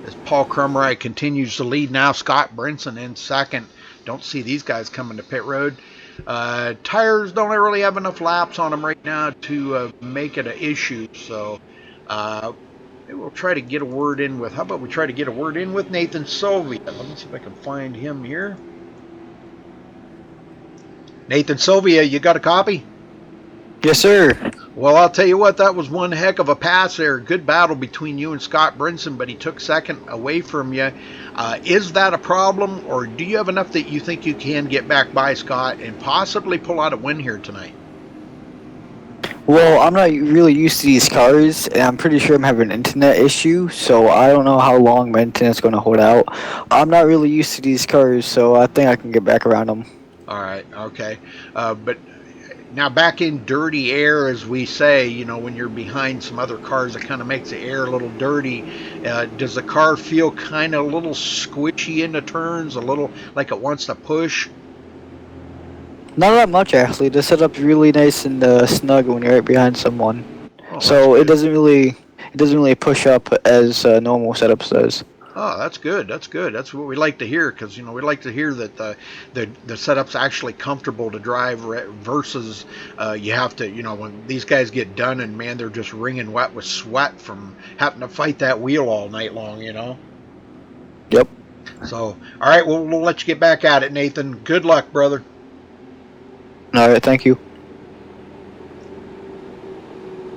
As Paul Crumry continues to lead now, Scott Brinson in second. Don't see these guys coming to pit road. Tires don't really have enough laps on them right now to make it an issue. So we'll try to get a word in with, how about we try to get a word in with Nathan Sylvia. Let me see if I can find him here. Nathan Sylvia, you got a copy? Yes, sir. Well, I'll tell you what, that was one heck of a pass there. Good battle between you and Scott Brinson, but he took second away from you. Is that a problem, or do you have enough that you think you can get back by Scott and possibly pull out a win here tonight? Well, I'm not really used to these cars, and I'm pretty sure I'm having an internet issue, so I don't know how long my internet's going to hold out. I'm not really used to these cars, so I think I can get back around them. All right, okay. But now back in dirty air, as we say, you know, when you're behind some other cars, it kind of makes the air a little dirty. Does the car feel kind of a little squishy in the turns, a little like it wants to push? Not that much, actually. The setup's really nice and snug when you're right behind someone. Oh, so it doesn't really push up as normal setups does. Oh, that's good. That's good. That's what we like to hear, because, you know, we like to hear that the setup's actually comfortable to drive versus you have to, you know, when these guys get done and, man, they're just wringing wet with sweat from having to fight that wheel all night long, you know? Yep. So, all right, we'll let you get back at it, Nathan. Good luck, brother. All right, thank you.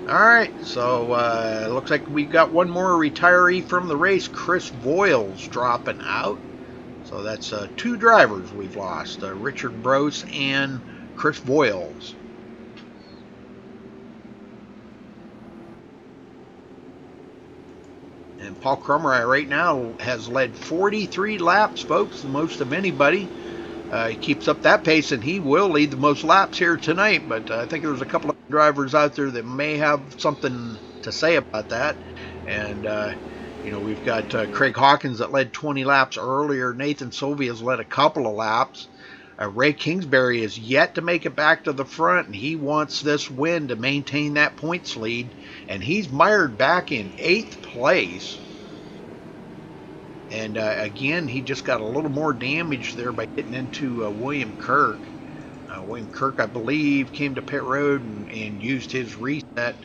All right, so looks like we've got one more retiree from the race. Chris Voiles dropping out. So that's 2 drivers we've lost, Richard Brose and Chris Voiles. And Paul Crumry right now has led 43 laps, folks, the most of anybody. He keeps up that pace, and he will lead the most laps here tonight. But I think there's a couple of drivers out there that may have something to say about that. And, we've got Craig Hawkins that led 20 laps earlier. Nathan Sylvia's led a couple of laps. Ray Kingsbury is yet to make it back to the front, and he wants this win to maintain that points lead. And he's mired back in 8th place. And again, he just got a little more damage there by getting into William Kirk. William Kirk, I believe, came to pit road and used his reset.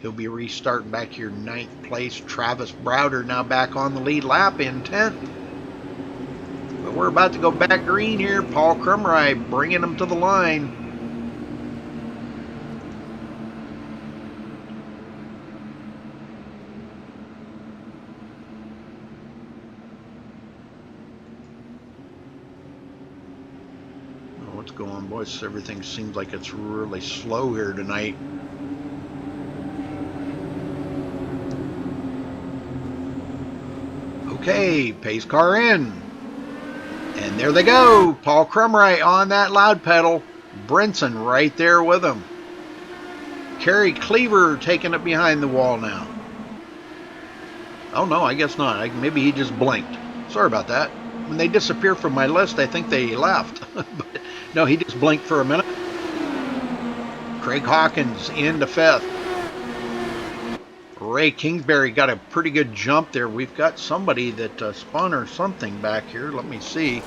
He'll be restarting back here 9th place. Travis Browder now back on the lead lap in 10th. But we're about to go back green here. Paul Crumry bringing him to the line. What's going on, boys? Everything seems like it's really slow here tonight. Okay, pace car in. And there they go. Paul Crumry on that loud pedal. Brinson right there with him. Kerry Cleaver taking it behind the wall now. Oh, no, I guess not. Maybe he just blinked. Sorry about that. When they disappear from my list, I think they left. But no, he just blinked for a minute. Craig Hawkins into 5th. Ray Kingsbury got a pretty good jump there. We've got somebody that spun or something back here. Let me see.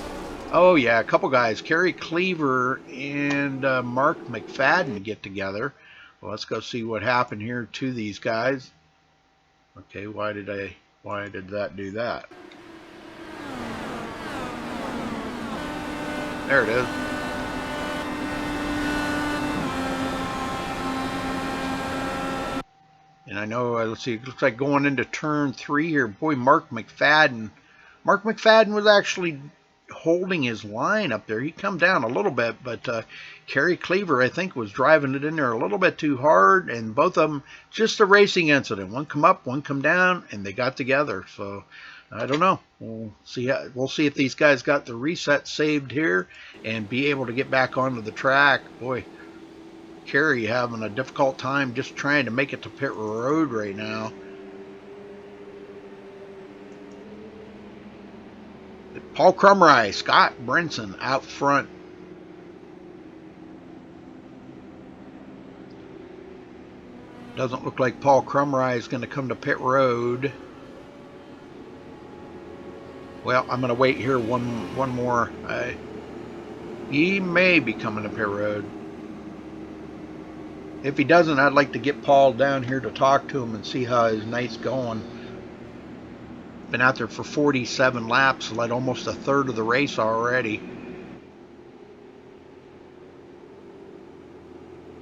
Oh, yeah, a couple guys. Kerry Cleaver and Mark McFadden get together. Well, let's go see what happened here to these guys. Okay, why did that do that? There it is. And I know, let's see, it looks like going into turn 3 here. Boy, Mark McFadden. Mark McFadden was actually holding his line up there. He come down a little bit, but Kerry Cleaver, I think, was driving it in there a little bit too hard. And both of them, just a racing incident. One come up, one come down, and they got together. So, I don't know. We'll see if these guys got the reset saved here and be able to get back onto the track. Boy, Kerry having a difficult time just trying to make it to pit road right now. Paul Crumry, Scott Brinson out front. Doesn't look like Paul Crumry is going to come to pit road. Well, I'm going to wait here one more. He may be coming to pit road. If he doesn't, I'd like to get Paul down here to talk to him and see how his night's going. Been out there for 47 laps, led almost a third of the race already.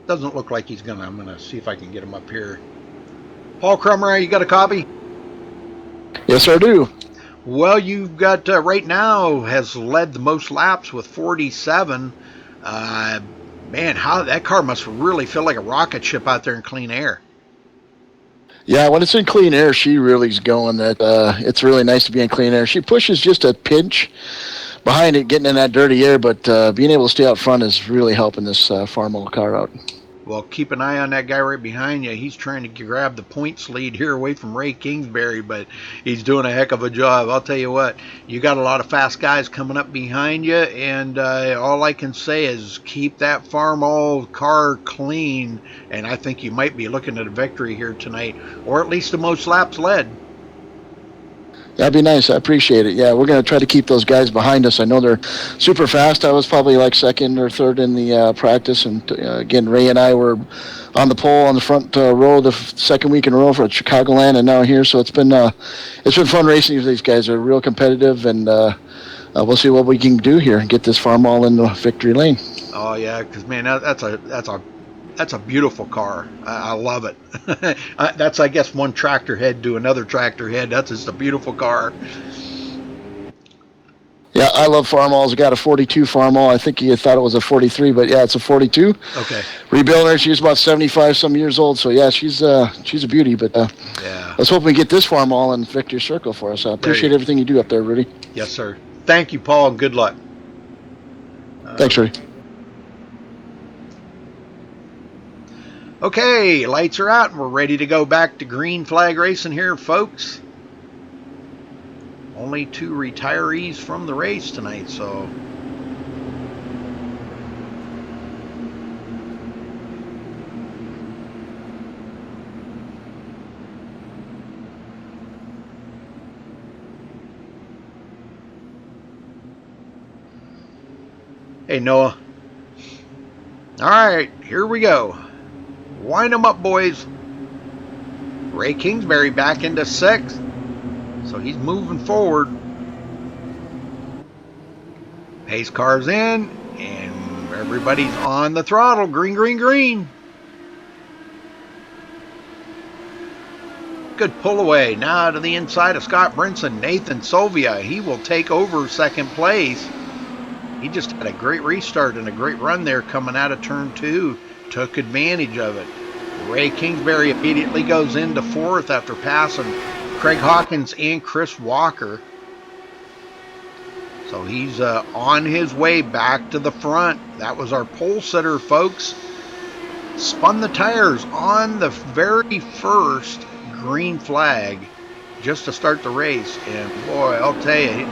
Doesn't look like he's gonna. I'm gonna see if I can get him up here. Paul Crumry, you got a copy? Yes, I do. Well, you've got right now has led the most laps with 47. Man, how that car must really feel like a rocket ship out there in clean air. Yeah, when it's in clean air, she really's going. That it's really nice to be in clean air. She pushes just a pinch behind it, getting in that dirty air, but being able to stay out front is really helping this farm old car out. Well, keep an eye on that guy right behind you. He's trying to grab the points lead here away from Ray Kingsbury, but he's doing a heck of a job. I'll tell you what, you got a lot of fast guys coming up behind you, and all I can say is keep that farm-all car clean, and I think you might be looking at a victory here tonight, or at least the most laps led. That'd be nice. I appreciate it. Yeah, we're going to try to keep those guys behind us. I know they're super fast. I was probably like second or third in the practice. And again, Ray and I were on the pole on the front row the second week in a row for Chicagoland and now here. So it's been fun racing with these guys. They're real competitive, and we'll see what we can do here and get this farm all in the victory lane. Oh, yeah, because, man, that's a That's a beautiful car. I love it. That's, I guess, one tractor head to another tractor head. That's just a beautiful car. Yeah, I love Farmalls. I got a 42 Farmall. I think you thought it was a 43, but yeah, it's a 42. Okay. Rebuilt her. She's about 75 some years old. So yeah, she's a beauty. But Yeah. let's hope we get this Farmall in Victor's Circle for us. I appreciate everything you do up there, Rudy. Yes, sir. Thank you, Paul, and good luck. Thanks, Rudy. Okay, lights are out, and we're ready to go back to green flag racing here, folks. Only 2 retirees from the race tonight, so... Hey, Noah. All right, here we go. Wind them up, boys. Ray Kingsbury back into 6th, so he's moving forward. Pace car's in, and everybody's on the throttle. Green, green, green. Good pull away. Now to the inside of Scott Brinson. Nathan Sylvia, he will take over 2nd place. He just had a great restart and a great run there coming out of turn 2. Took advantage of it. Ray Kingsbury immediately goes into 4th after passing Craig Hawkins and Chris Walker. So he's on his way back to the front. That was our pole sitter, folks. Spun the tires on the very first green flag just to start the race, and boy, I'll tell you,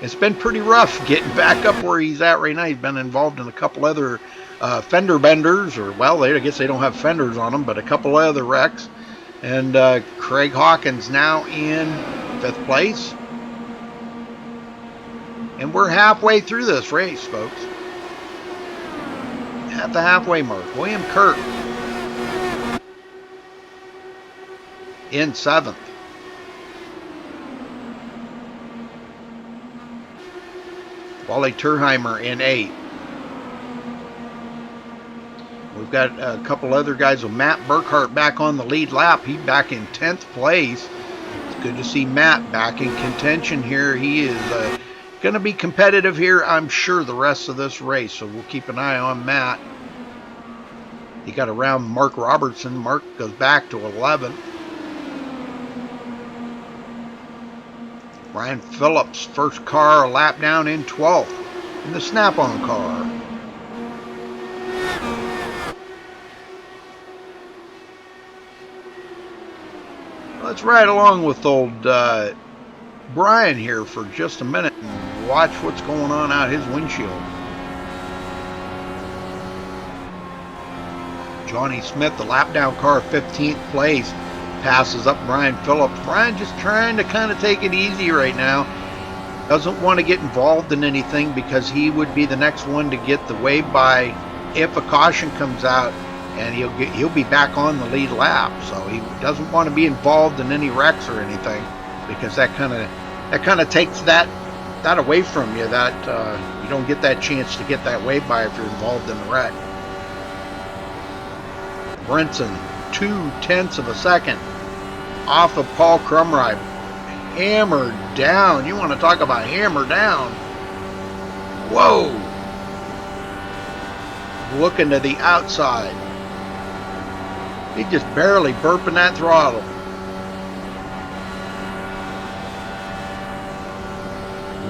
it's been pretty rough getting back up where he's at right now. He's been involved in a couple other fender benders, or well, I guess they don't have fenders on them, but a couple other wrecks. And Craig Hawkins now in 5th place, and we're halfway through this race, folks. At the halfway mark, William Kirk in 7th. Wally Turheimer in 8th. We've got a couple other guys with Matt Burkhart back on the lead lap. He's back in 10th place. It's good to see Matt back in contention here. He is going to be competitive here, I'm sure, the rest of this race. So we'll keep an eye on Matt. He got around Mark Robertson. Mark goes back to 11th. Brian Phillips, first car, a lap down in 12th in the Snap-on car. Let's ride along with old Brian here for just a minute and watch what's going on out his windshield. Johnny Smith, the lap down car, 15th place. Passes up Brian Phillips. Brian just trying to kind of take it easy right now. Doesn't want to get involved in anything because he would be the next one to get the wave by if a caution comes out, and he'll be back on the lead lap. So he doesn't want to be involved in any wrecks or anything, because that kind of takes that away from you. That you don't get that chance to get that wave by if you're involved in the wreck. Brinson, 0.2 of a second off of Paul Crumride. Hammered down. You want to talk about hammer down. Whoa. Looking to the outside. He just barely burping that throttle.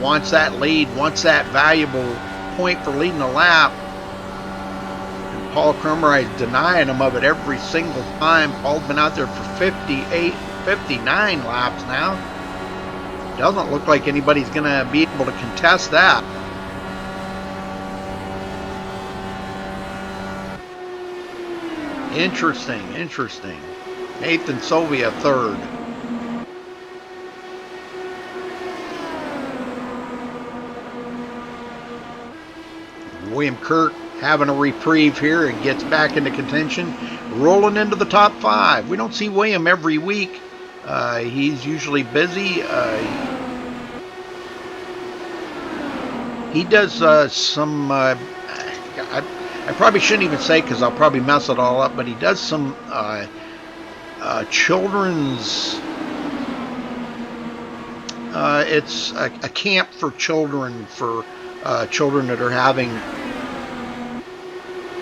Wants that lead, wants that valuable point for leading the lap. And Paul Crumride is denying him of it every single time. Paul's been out there for 59 laps now. Doesn't look like anybody's going to be able to contest that. Interesting. Nathan Sylvia, 3rd. William Kirk having a reprieve here and gets back into contention, rolling into the top 5. We don't see William every week. He's usually busy. He does some. I probably shouldn't even say because I'll probably mess it all up, but he does some children's. It's a camp for children children that are having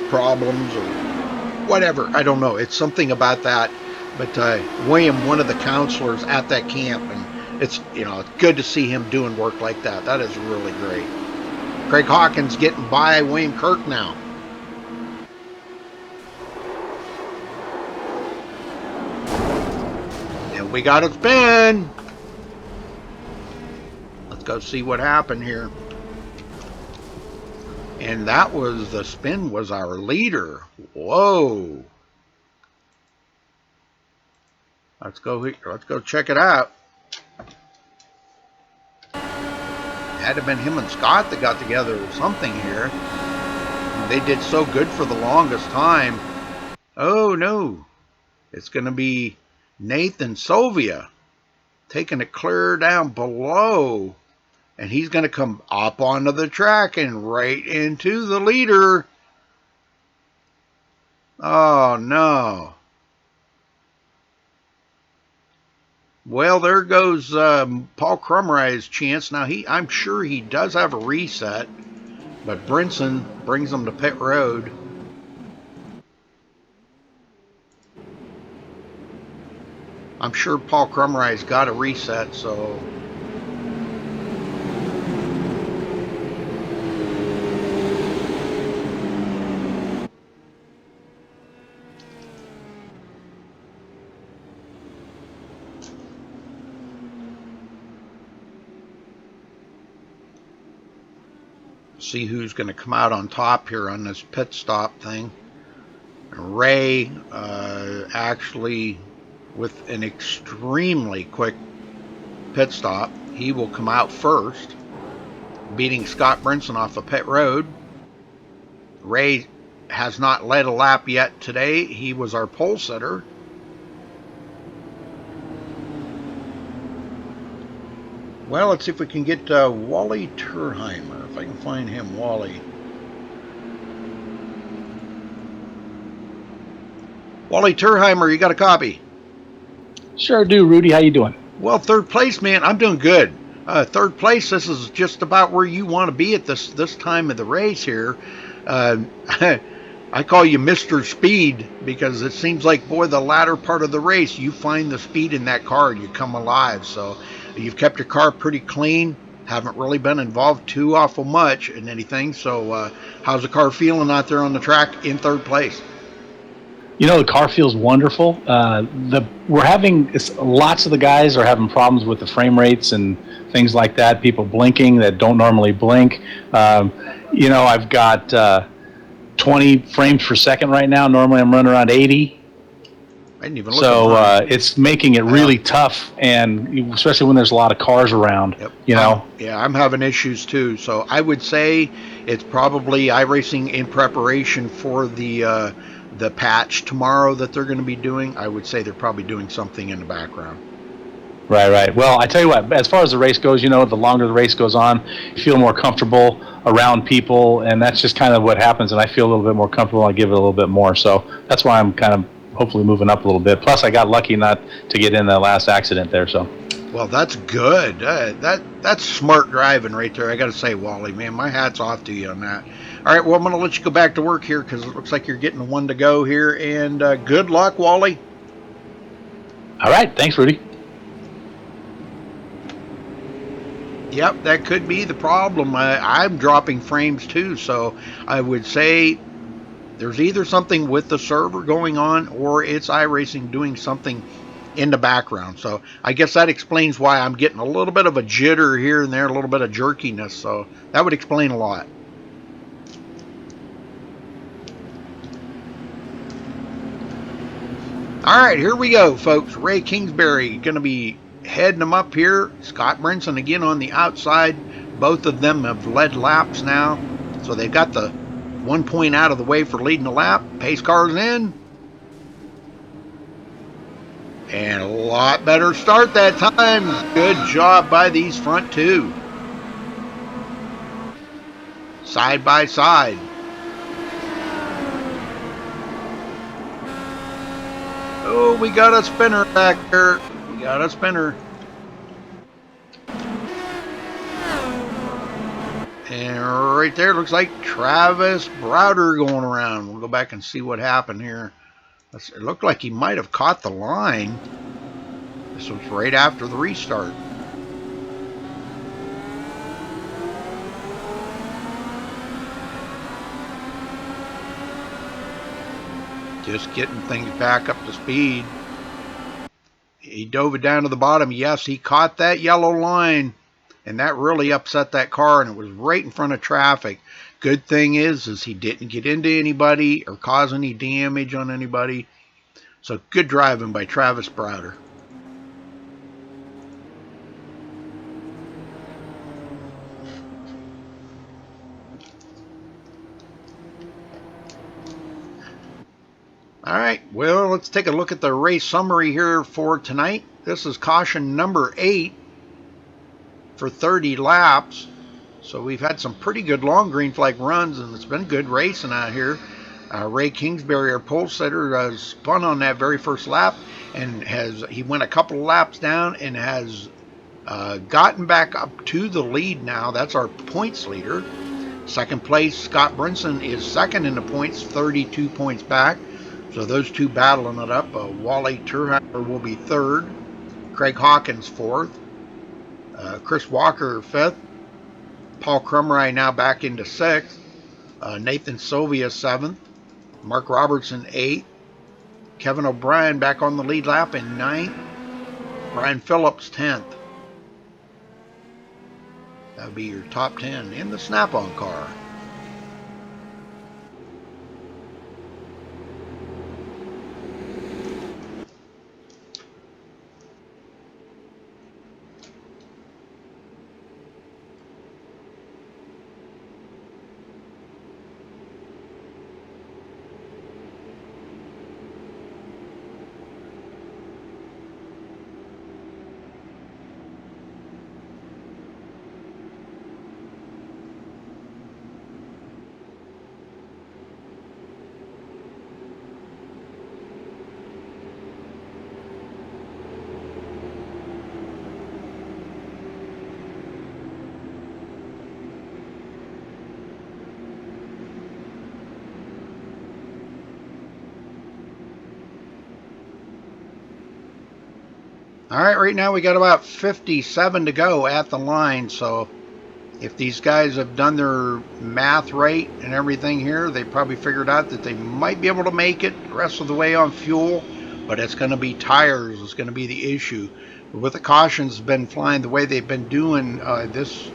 problems or whatever. I don't know. It's something about that. But William, one of the counselors at that camp, and it's it's good to see him doing work like that. That is really great. Craig Hawkins getting by William Kirk now. And we got a spin. Let's go see what happened here. And that was the spin was our leader. Whoa. Let's go check it out. Had to have been him and Scott that got together or something here. They did so good for the longest time. Oh no. It's going to be Nathan Sylvia taking it clear down below. And he's going to come up onto the track and right into the leader. Oh, no. Well, there goes Paul Crumride's chance. Now, I'm sure he does have a reset, but Brinson brings him to pit road. I'm sure Paul Crumride's got a reset, so... see who's going to come out on top here on this pit stop thing. Ray actually with an extremely quick pit stop. He will come out first, beating Scott Brinson off of pit road. Ray has not led a lap yet today. He was our pole sitter. Well, let's see if we can get Wally Turheimer. If I can find him, Wally. Wally Turheimer, you got a copy? Sure do, Rudy. How you doing? Well, third place, man. I'm doing good. Third place, this is just about where you want to be at this time of the race here. I call you Mr. Speed because it seems like, boy, the latter part of the race, you find the speed in that car and you come alive. So you've kept your car pretty clean. Haven't really been involved too awful much in anything. So how's the car feeling out there on the track in third place? You know, the car feels wonderful. We're having lots of the guys are having problems with the frame rates and things like that. People blinking that don't normally blink. You know, I've got 20 frames per second right now. Normally, I'm running around 80. I didn't even look so it's making it really tough, and especially when there's a lot of cars around. Yep. You know. Yeah, I'm having issues too. So I would say it's probably iRacing in preparation for the patch tomorrow that they're going to be doing. I would say they're probably doing something in the background. Right. Well, I tell you what, as far as the race goes, you know, the longer the race goes on, you feel more comfortable around people, and that's just kind of what happens, and I feel a little bit more comfortable. I give it a little bit more. So that's why I'm kind of hopefully moving up a little bit. Plus, I got lucky not to get in the last accident there. So. Well, that's good. That's smart driving right there. I got to say, Wally, man, my hat's off to you on that. All right, well, I'm going to let you go back to work here because it looks like you're getting one to go here. And good luck, Wally. All right. Thanks, Rudy. Yep, that could be the problem. I'm dropping frames too, so I would say there's either something with the server going on or it's iRacing doing something in the background. So I guess that explains why I'm getting a little bit of a jitter here and there, a little bit of jerkiness. So that would explain a lot. All right, here we go, folks. Ray Kingsbury going to be heading them up here. Scott Brinson again on the outside. Both of them have led laps now. So they've got the 1 point out of the way for leading the lap. Pace car's in. And a lot better start that time. Good job by these front two. Side by side. Oh, we got a spinner back there. We got a spinner. And right there, looks like Travis Browder going around. We'll go back and see what happened here. It looked like he might have caught the line. This was right after the restart. Just getting things back up to speed. He dove it down to the bottom. Yes, he caught that yellow line, and that really upset that car, and it was right in front of traffic. Good thing is he didn't get into anybody or cause any damage on anybody. So good driving by Travis Browder. All right, well, let's take a look at the race summary here for tonight. This is caution number 8 for 30 laps. So we've had some pretty good long green flag runs, and it's been good racing out here. Ray Kingsbury, our pole sitter, spun on that very first lap, and he went a couple of laps down and has gotten back up to the lead now. That's our points leader. Second place, Scott Brinson is second in the points, 32 points back. So those two battling it up. Wally Turheimer will be third. Craig Hawkins fourth. Chris Walker fifth. Paul Crumry now back into sixth. Nathan Sylvia seventh. Mark Robertson eighth. Kevin O'Brien back on the lead lap in ninth. Brian Phillips 10th. That would be your top 10 in the Snap-on car. All right, right now we got about 57 to go at the line, so if these guys have done their math right and everything here, they probably figured out that they might be able to make it the rest of the way on fuel, but it's going to be tires is going to be the issue. With the cautions been flying the way they've been doing, this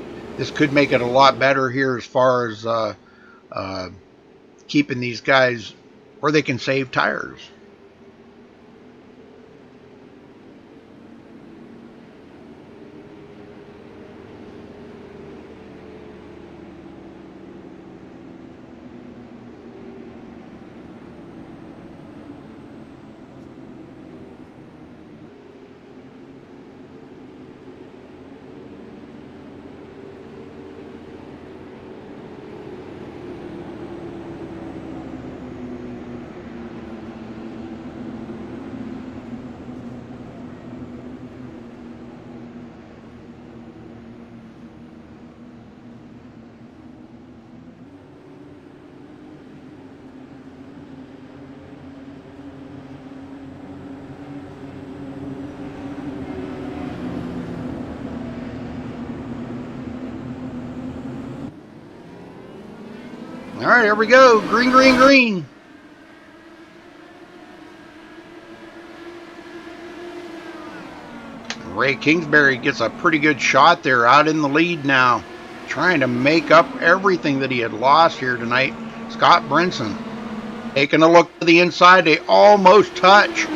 could make it a lot better here as far as keeping these guys where they can save tires. All right, here we go. Green, green, green. Ray Kingsbury gets a pretty good shot there, out in the lead now, trying to make up everything that he had lost here tonight. Scott Brinson taking a look to the inside. They almost touch.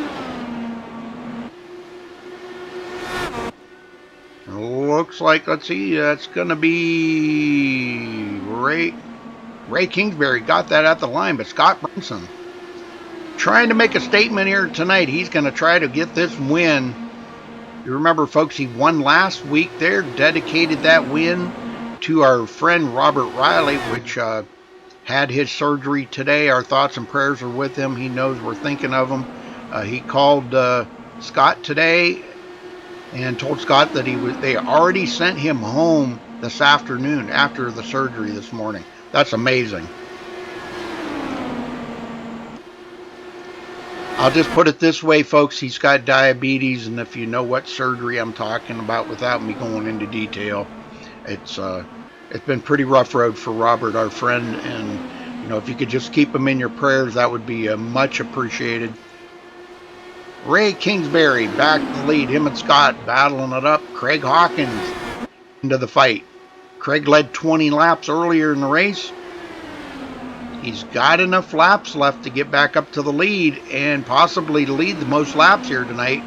Looks like, let's see, that's going to be Ray Kingsbury got that at the line, but Scott Brinson trying to make a statement here tonight. He's going to try to get this win. You remember, folks, he won last week there, dedicated that win to our friend Robert Riley, which had his surgery today. Our thoughts and prayers are with him. He knows we're thinking of him. He called Scott today and told Scott that they already sent him home this afternoon after the surgery this morning. That's amazing. I'll just put it this way, folks. He's got diabetes, and if you know what surgery I'm talking about without me going into detail, it's been pretty rough road for Robert, our friend, and if you could just keep him in your prayers, that would be much appreciated. Ray Kingsbury back to the lead. Him and Scott battling it up. Craig Hawkins into the fight. Craig led 20 laps earlier in the race. He's got enough laps left to get back up to the lead and possibly lead the most laps here tonight.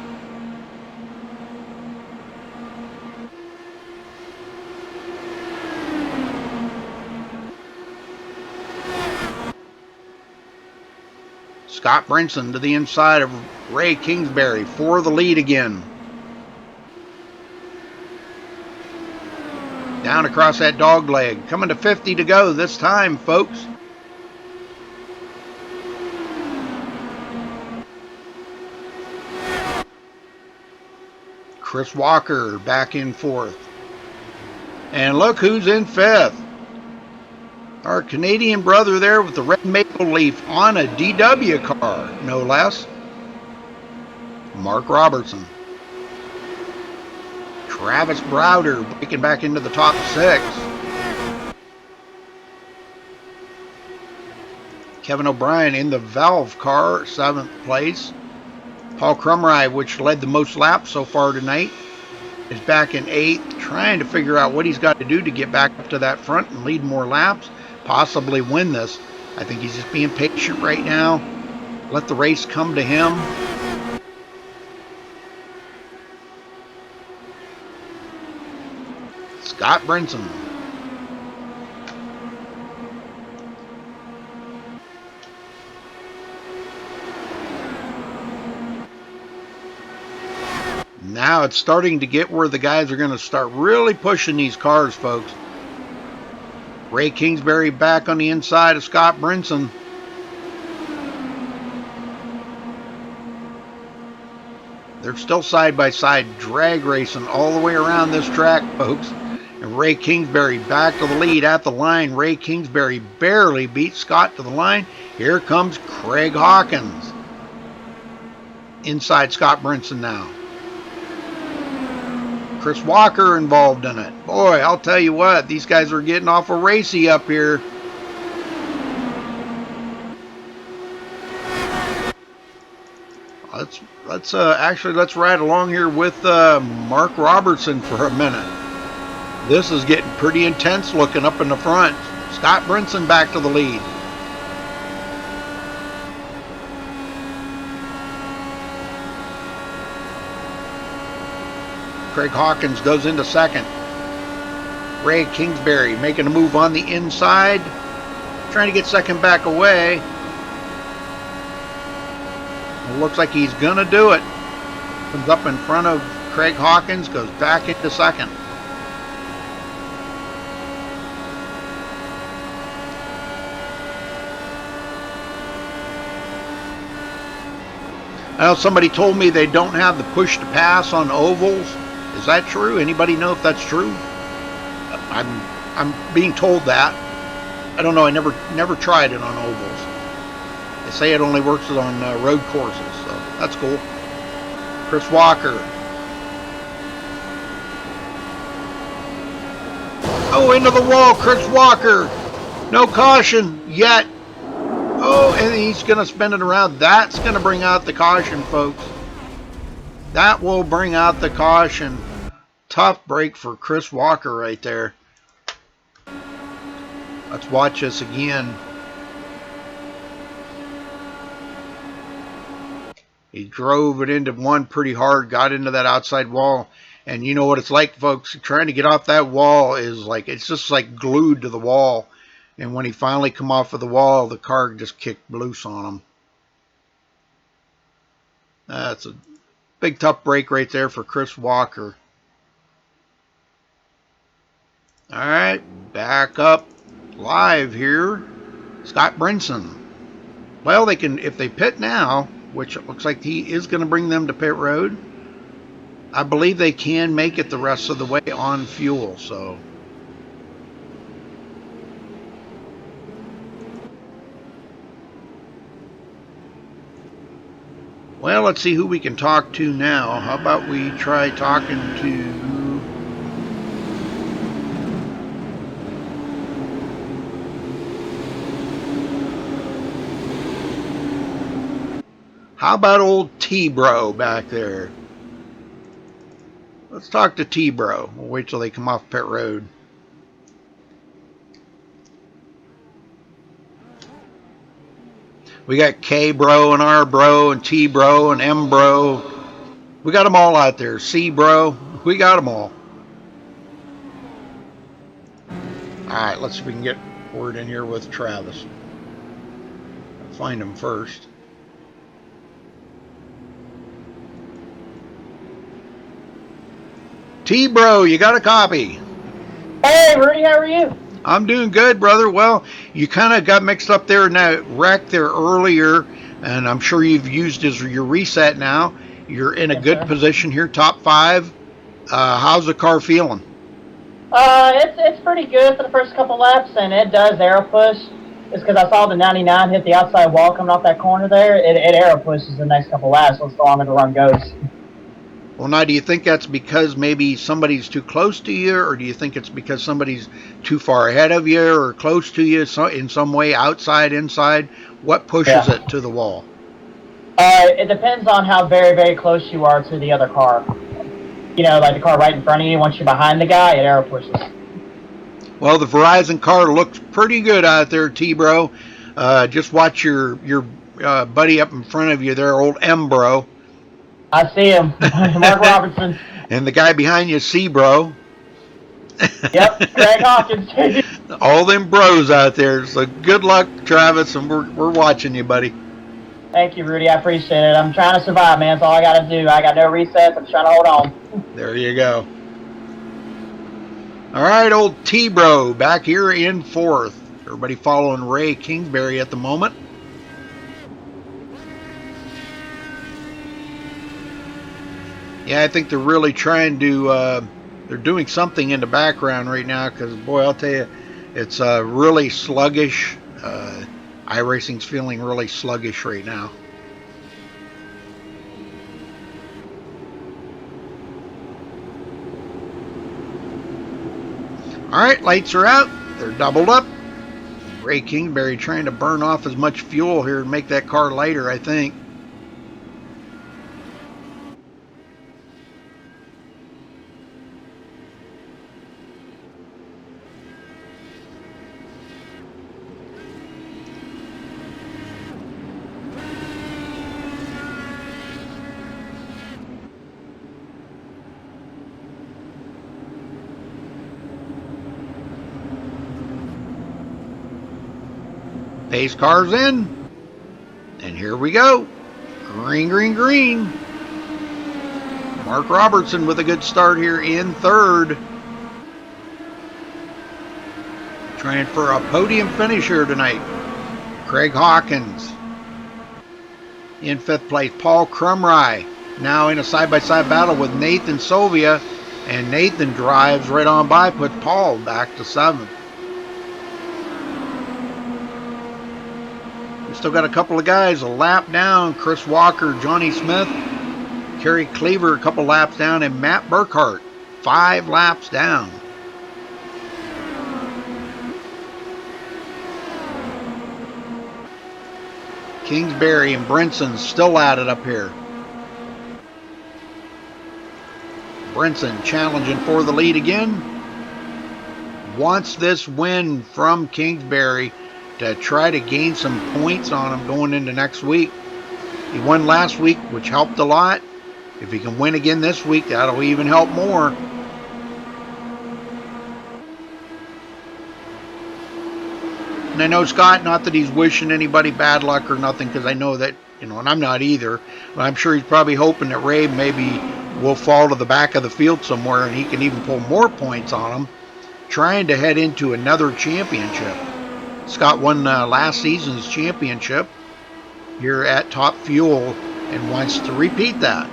Scott Brinson to the inside of Ray Kingsbury for the lead again. Down across that dog leg. Coming to 50 to go this time, folks. Chris Walker back in fourth. And look who's in fifth. Our Canadian brother there with the red maple leaf on a DW car, no less. Mark Robertson. Travis Browder breaking back into the top 6. Kevin O'Brien in the Valve car, 7th place. Paul Crumry, which led the most laps so far tonight, is back in 8th, trying to figure out what he's got to do to get back up to that front and lead more laps, possibly win this. I think he's just being patient right now. Let the race come to him. Scott Brinson. Now it's starting to get where the guys are going to start really pushing these cars, folks. Ray Kingsbury back on the inside of Scott Brinson. They're still side by side drag racing all the way around this track, folks. And Ray Kingsbury back to the lead at the line. Ray Kingsbury barely beat Scott to the line. Here comes Craig Hawkins. Inside Scott Brinson now. Chris Walker involved in it. Boy, I'll tell you what, these guys are getting awful racy up here. Let's ride along here with Mark Robertson for a minute. This is getting pretty intense looking up in the front. Scott Brinson back to the lead. Craig Hawkins goes into second. Ray Kingsbury making a move on the inside. Trying to get second back away. It looks like he's going to do it. Comes up in front of Craig Hawkins. Goes back into second. I know somebody told me they don't have the push to pass on ovals. Is that true? Anybody know if that's true? I'm being told that. I don't know. I never tried it on ovals. They say it only works on road courses, so that's cool. Chris Walker. Oh, into the wall, Chris Walker. No caution yet. Oh, and he's going to spin it around. That's going to bring out the caution, folks. That will bring out the caution. Tough break for Chris Walker right there. Let's watch this again. He drove it into one pretty hard, got into that outside wall. And you know what it's like, folks. Trying to get off that wall is like, it's just like glued to the wall. And when he finally come off of the wall, the car just kicked loose on him. That's a big tough break right there for Chris Walker. All right, back up live here. Scott Brinson. Well, they can, if they pit now, which it looks like he is going to bring them to pit road. I believe they can make it the rest of the way on fuel, so. Well, let's see who we can talk to now. How about we try talking to... How about old T-Bro back there? Let's talk to T-Bro. We'll wait till they come off pit road. We got K-Bro and R-Bro and T-Bro and M-Bro. We got them all out there. C-Bro. We got them all. Alright, let's see if we can get word in here with Travis. I'll find him first. T-Bro, you got a copy? Hey, Rudy, how are you? I'm doing good, brother. Well, you kind of got mixed up there in that wreck there earlier, and I'm sure you've used your reset now. You're in a good position here, top 5. How's the car feeling? It's pretty good for the first couple laps, and it does aero push. It's because I saw the 99 hit the outside wall coming off that corner there. It aero pushes the next couple laps, so it's the longer the run goes. Well, now, do you think that's because maybe somebody's too close to you, or do you think it's because somebody's too far ahead of you or close to you in some way, outside, inside? What pushes it to the wall? It depends on how very, very close you are to the other car. You know, like the car right in front of you. Once you're behind the guy, it aero pushes. Well, the Verizon car looks pretty good out there, T-Bro. Just watch your buddy up in front of you there, old M-Bro. I see him, Mark Robertson. And the guy behind you, C-Bro. Yep, Craig Hawkins. All them bros out there. So good luck, Travis, and we're watching you, buddy. Thank you, Rudy. I appreciate it. I'm trying to survive, man. That's all I got to do. I got no resets. I'm trying to hold on. There you go. All right, old T-Bro back here in 4th. Everybody following Ray Kingsbury at the moment. Yeah, I think they're really trying to, they're doing something in the background right now because, boy, I'll tell you, it's really sluggish. iRacing's feeling really sluggish right now. All right, lights are out. They're doubled up. Ray Kingsbury trying to burn off as much fuel here and make that car lighter, I think. Pace car's in. And here we go. Green, green, green. Mark Robertson with a good start here in 3rd. Trying for a podium finish here tonight. Craig Hawkins in 5th place. Paul Crumry now in a side-by-side battle with Nathan Sylvia. And Nathan drives right on by, puts Paul back to 7th. Still got a couple of guys a lap down. Chris Walker, Johnny Smith, Kerry Cleaver a couple laps down, and Matt Burkhart 5 laps down. Kingsbury and Brinson still at it up here. Brinson challenging for the lead again. Wants this win from Kingsbury to try to gain some points on him going into next week. He won last week, which helped a lot. If he can win again this week, that'll even help more. And I know Scott, not that he's wishing anybody bad luck or nothing, because I know that, you know, and I'm not either, but I'm sure he's probably hoping that Ray maybe will fall to the back of the field somewhere and he can even pull more points on him, trying to head into another championship. Scott won last season's championship. here at Top Fuel and wants to repeat that.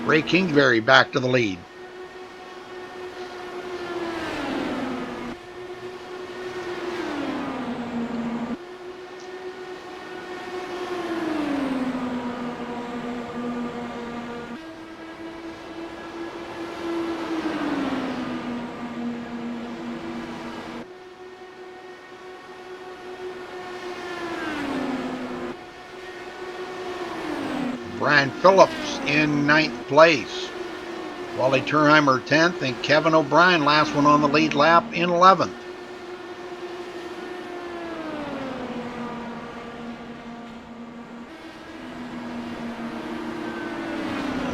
Ray Kingsbury back to the lead. Brian Phillips in 9th place. Wally Turheimer 10th, and Kevin O'Brien, last one on the lead lap, in 11th.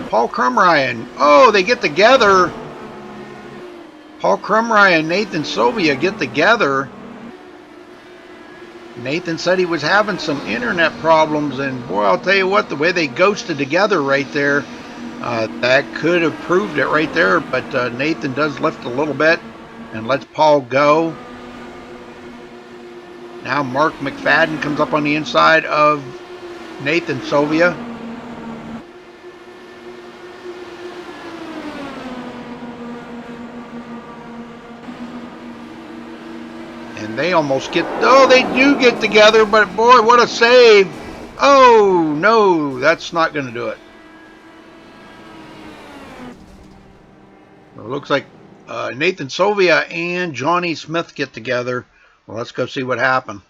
Paul Crumryan, oh, they get together. Paul Crumryan and Nathan Sylvia get together. Nathan said he was having some internet problems, and boy, I'll tell you what, the way they ghosted together right there, that could have proved it right there, but Nathan does lift a little bit and lets Paul go. Now Mark McFadden comes up on the inside of Nathan Sylvia. And they almost get, oh, they do get together, but boy, what a save. Oh, no, that's not going to do it. It looks like Nathan Sylvia and Johnny Smith get together. Well, let's go see what happened.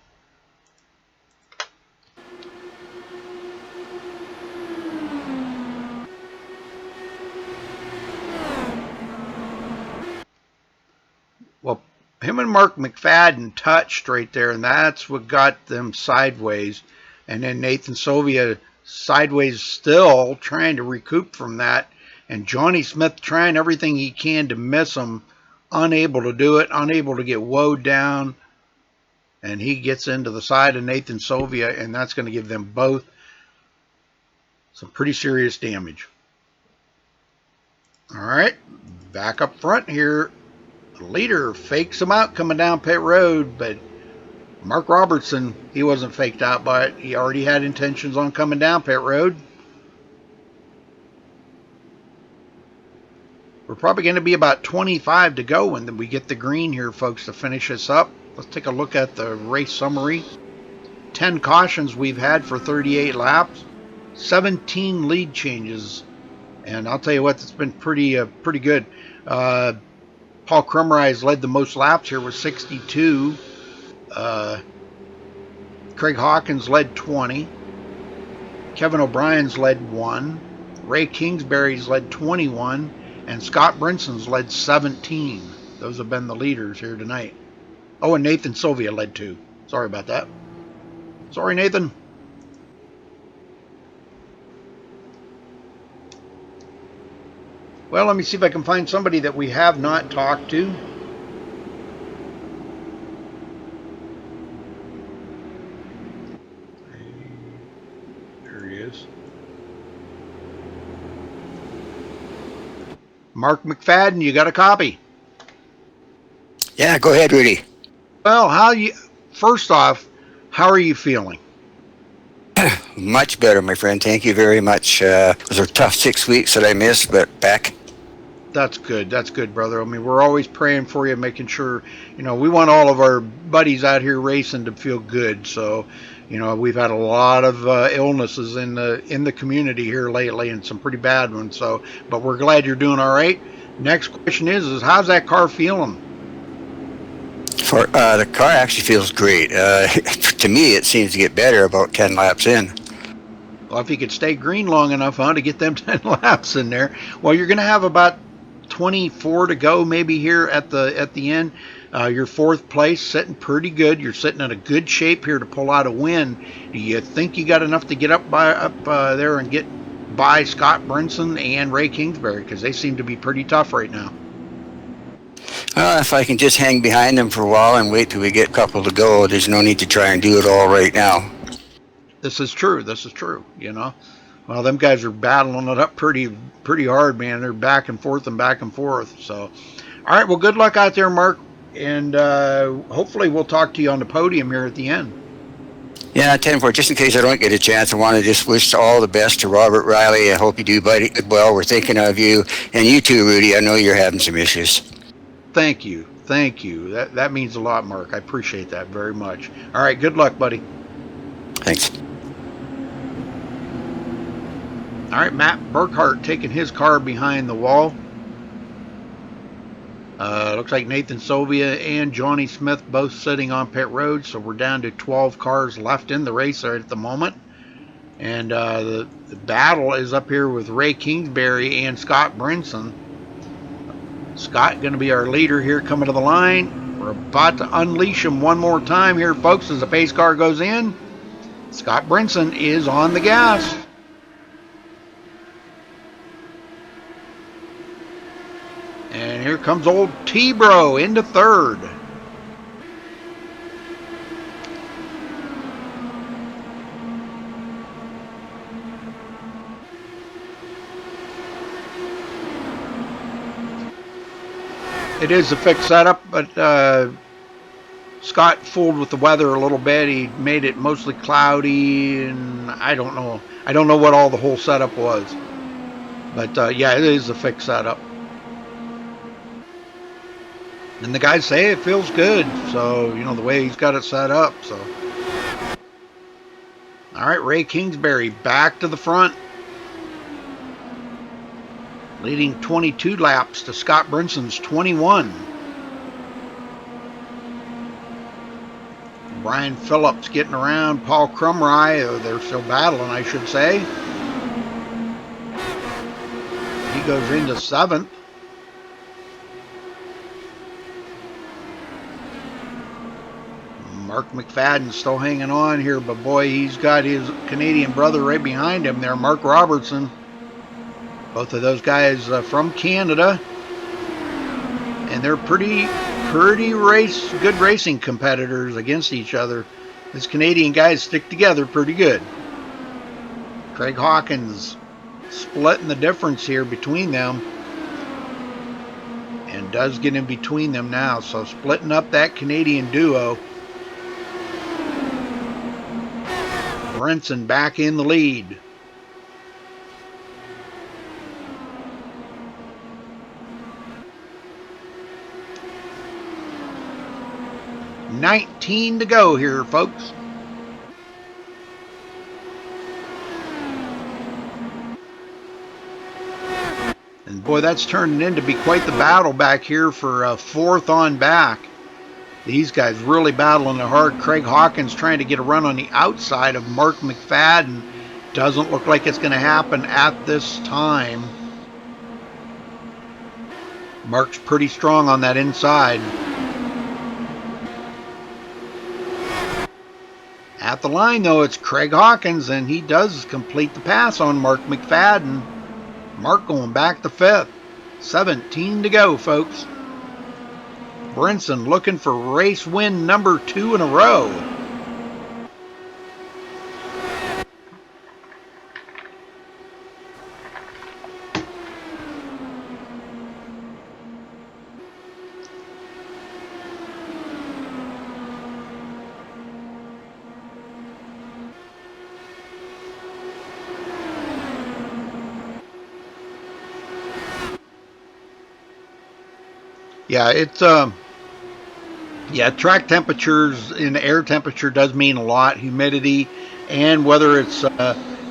Well, him and Mark McFadden touched right there, and that's what got them sideways. And then Nathan Sylvia sideways still, trying to recoup from that. And Johnny Smith trying everything he can to miss him, unable to do it, unable to get woed down. And he gets into the side of Nathan Sylvia, and that's going to give them both some pretty serious damage. All right, back up front here. The leader fakes him out coming down pit road, but Mark Robertson, he wasn't faked out by it. He already had intentions on coming down pit road. We're probably going to be about 25 to go when we get the green here, folks, to finish this up. Let's take a look at the race summary. 10 cautions we've had for 38 laps. 17 lead changes. And I'll tell you what, it's been pretty good. Paul Crumryan has led the most laps here with 62. Craig Hawkins led 20. Kevin O'Brien's led 1. Ray Kingsbury's led 21. And Scott Brinson's led 17. Those have been the leaders here tonight. Oh, and Nathan Sylvia led 2. Sorry about that. Sorry, Nathan. Well, let me see if I can find somebody that we have not talked to. There he is. Mark McFadden, you got a copy? Yeah, go ahead, Rudy. Well, first off, how are you feeling? Much better, my friend. Thank you very much. It was a tough 6 weeks that I missed, but back. That's good. That's good, brother. I mean, we're always praying for you, making sure, we want all of our buddies out here racing to feel good. So, we've had a lot of illnesses in the community here lately, and some pretty bad ones. So, but we're glad you're doing all right. Next question is how's that car feeling? For the car actually feels great. To me, it seems to get better about 10 laps in. Well, if you could stay green long enough, to get them 10 laps in there. Well, you're going to have about 24 to go maybe here at the end. Your 4th place, sitting pretty good. You're sitting in a good shape here to pull out a win. Do you think you got enough to get up there and get by Scott Brinson and Ray Kingsbury? Because they seem to be pretty tough right now. If I can just hang behind them for a while and wait till we get a couple to go, there's no need to try and do it all right now. This is true. Well, them guys are battling it up pretty hard, man. They're back and forth and back and forth. So, all right, well, good luck out there, Mark. And hopefully we'll talk to you on the podium here at the end. Yeah, 10-4. Just in case I don't get a chance, I want to just wish all the best to Robert Riley. I hope you do well. We're thinking of you. And you too, Rudy. I know you're having some issues. Thank you. Thank you. That means a lot, Mark. I appreciate that very much. All right, good luck, buddy. Thanks. All right, Matt Burkhart taking his car behind the wall. Looks like Nathan Sylvia and Johnny Smith both sitting on pit road, so we're down to 12 cars left in the race right at the moment. And the battle is up here with Ray Kingsbury and Scott Brinson. Scott going to be our leader here coming to the line. We're about to unleash him one more time here, folks, as the pace car goes in. Scott Brinson is on the gas. And here comes old T-Bro into third. It is a fixed setup, but Scott fooled with the weather a little bit. He made it mostly cloudy, and I don't know. I don't know what all the whole setup was. But yeah, it is a fixed setup. And the guys say it feels good, so, you know, the way he's got it set up, so. All right, Ray Kingsbury back to the front. Leading 22 laps to Scott Brinson's 21. Brian Phillips getting around Paul Crumry. They're still battling, I should say. He goes into 7th. Mark McFadden still hanging on here, but boy, he's got his Canadian brother right behind him there, Mark Robertson. Both of those guys from Canada, and they're pretty good racing competitors against each other. These Canadian guys stick together pretty good. Craig Hawkins splitting the difference here between them, and does get in between them now, so splitting up that Canadian duo. Brinson back in the lead. $19 to go here, folks. And boy, that's turning into be quite the battle back here for fourth on back. These guys really battling it hard. Craig Hawkins trying to get a run on the outside of Mark McFadden. Doesn't look like it's going to happen at this time. Mark's pretty strong on that inside. At the line, though, it's Craig Hawkins, and he does complete the pass on Mark McFadden. Mark going back to 5th. 17 to go, folks. Brinson looking for race win number 2 in a row. Yeah, it's track temperatures and air temperature does mean a lot. Humidity, and whether it's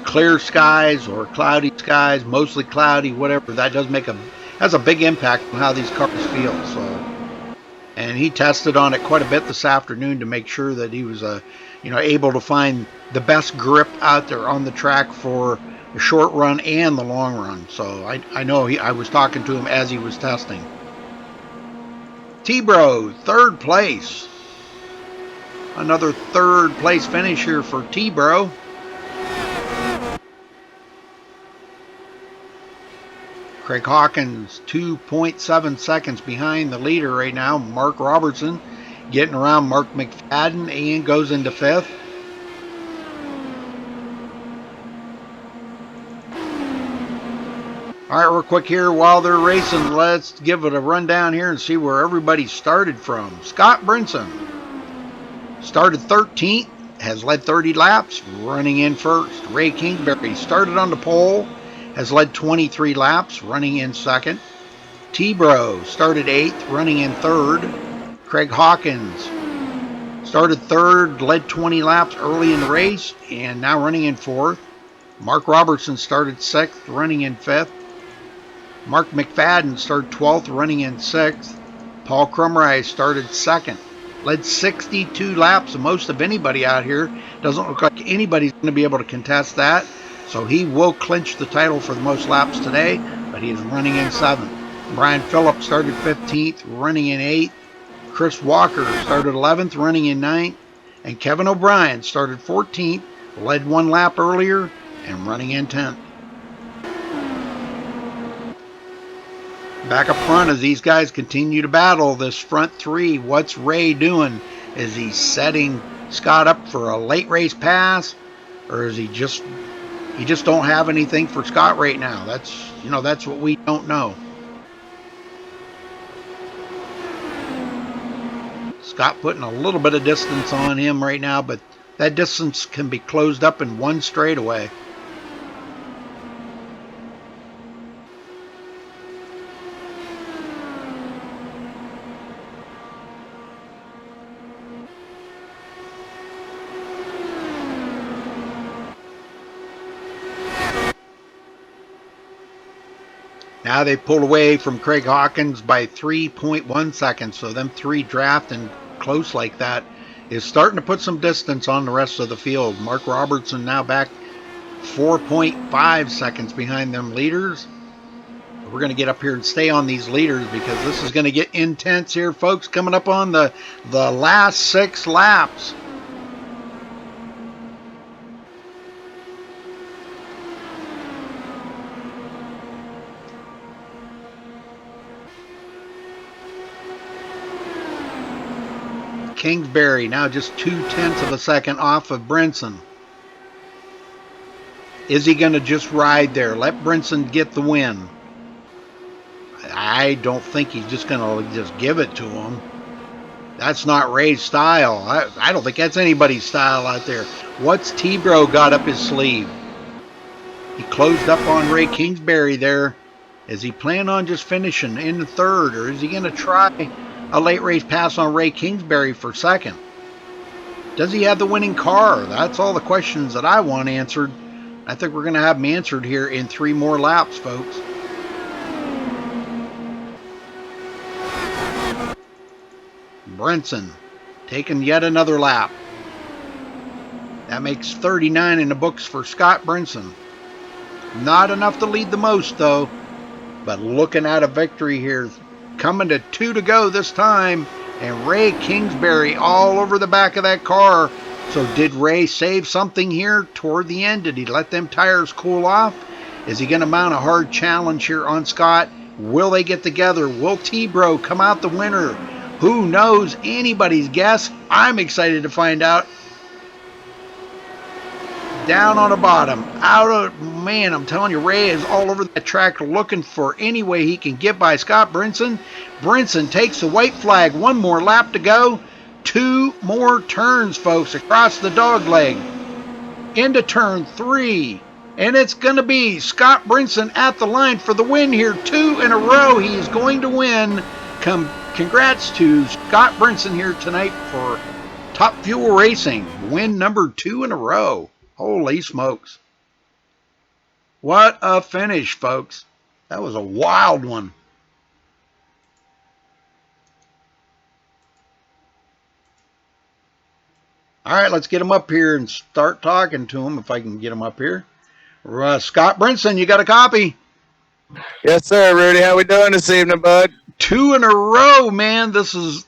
clear skies or cloudy skies, mostly cloudy, whatever, that does has a big impact on how these cars feel. So, and he tested on it quite a bit this afternoon to make sure that he was able to find the best grip out there on the track for the short run and the long run. So I know I was talking to him as he was testing. T-Bro, 3rd place. Another 3rd place finish here for T-Bro. Craig Hawkins, 2.7 seconds behind the leader right now. Mark Robertson getting around Mark McFadden and goes into 5th. All right, real quick here while they're racing, let's give it a rundown here and see where everybody started from. Scott Brinson started 13th has led 30 laps, running in first. Ray Kingsbury started on the pole, has led 23 laps, running in second. T-Bro started 8th, running in third. Craig Hawkins started third, led 20 laps early in the race, and now running in fourth. Mark Robertson started 6th, running in 5th. Mark McFadden started 12th, running in 6th. Paul Crumrise started 2nd, led 62 laps, the most of anybody out here. Doesn't look like anybody's going to be able to contest that, so he will clinch the title for the most laps today, but he is running in 7th. Brian Phillips started 15th, running in 8th. Chris Walker started 11th, running in 9th. And Kevin O'Brien started 14th, led 1 lap earlier, and running in 10th. Back up front as these guys continue to battle this front 3. What's Ray doing? Is he setting Scott up for a late race pass? Or is he just don't have anything for Scott right now? That's what we don't know. Scott putting a little bit of distance on him right now, but that distance can be closed up in one straightaway. Now they pulled away from Craig Hawkins by 3.1 seconds, so them 3 drafting close like that is starting to put some distance on the rest of the field. Mark Robertson now back 4.5 seconds behind them leaders. We're going to get up here and stay on these leaders because this is going to get intense here, folks, coming up on the last 6 laps. Kingsbury now just 0.2 of a second off of Brinson. Is he going to just ride there? Let Brinson get the win. I don't think he's just going to just give it to him. That's not Ray's style. I don't think that's anybody's style out there. What's T-Bro got up his sleeve? He closed up on Ray Kingsbury there. Is he planning on just finishing in the third, or is he going to try a late race pass on Ray Kingsbury for second? Does he have the winning car? That's all the questions that I want answered. I think we're going to have them answered here in 3 more laps, folks. Brinson taking yet another lap. That makes 39 in the books for Scott Brinson. Not enough to lead the most, though, but looking at a victory here. Coming to 2 to go this time, and Ray Kingsbury all over the back of that car. So did Ray save something here toward the end? Did he let them tires cool off? Is he going to mount a hard challenge here on Scott? Will they get together? Will T-Bro come out the winner? Who knows? Anybody's guess. I'm excited to find out. Down on the bottom. Man, I'm telling you, Ray is all over that track looking for any way he can get by Scott Brinson. Brinson takes the white flag. 1 more lap to go. 2 more turns, folks, across the dog leg. Into turn 3. And it's going to be Scott Brinson at the line for the win here. 2 in a row. He is going to win. Congrats to Scott Brinson here tonight for Top Fuel Racing. Win number 2 in a row. Holy smokes. What a finish, folks. That was a wild one. All right, let's get him up here and start talking to him if I can get him up here. Scott Brinson, you got a copy? Yes, sir, Rudy. How we doing this evening, bud? 2 in a row, man. This is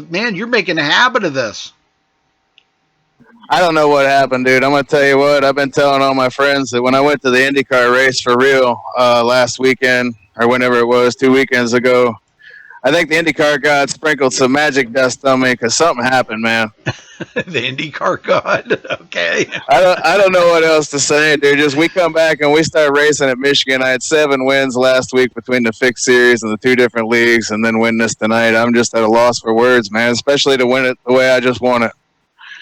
man, you're making a habit of this. I don't know what happened, dude. I'm going to tell you what. I've been telling all my friends that when I went to the IndyCar race for real last weekend, or whenever it was, 2 weekends ago, I think the IndyCar god sprinkled some magic dust on me because something happened, man. The IndyCar god? Okay. I don't know what else to say, dude. Just we come back and we start racing at Michigan. I had 7 wins last week between the fixed series and the 2 different leagues, and then win this tonight. I'm just at a loss for words, man, especially to win it the way I just won it.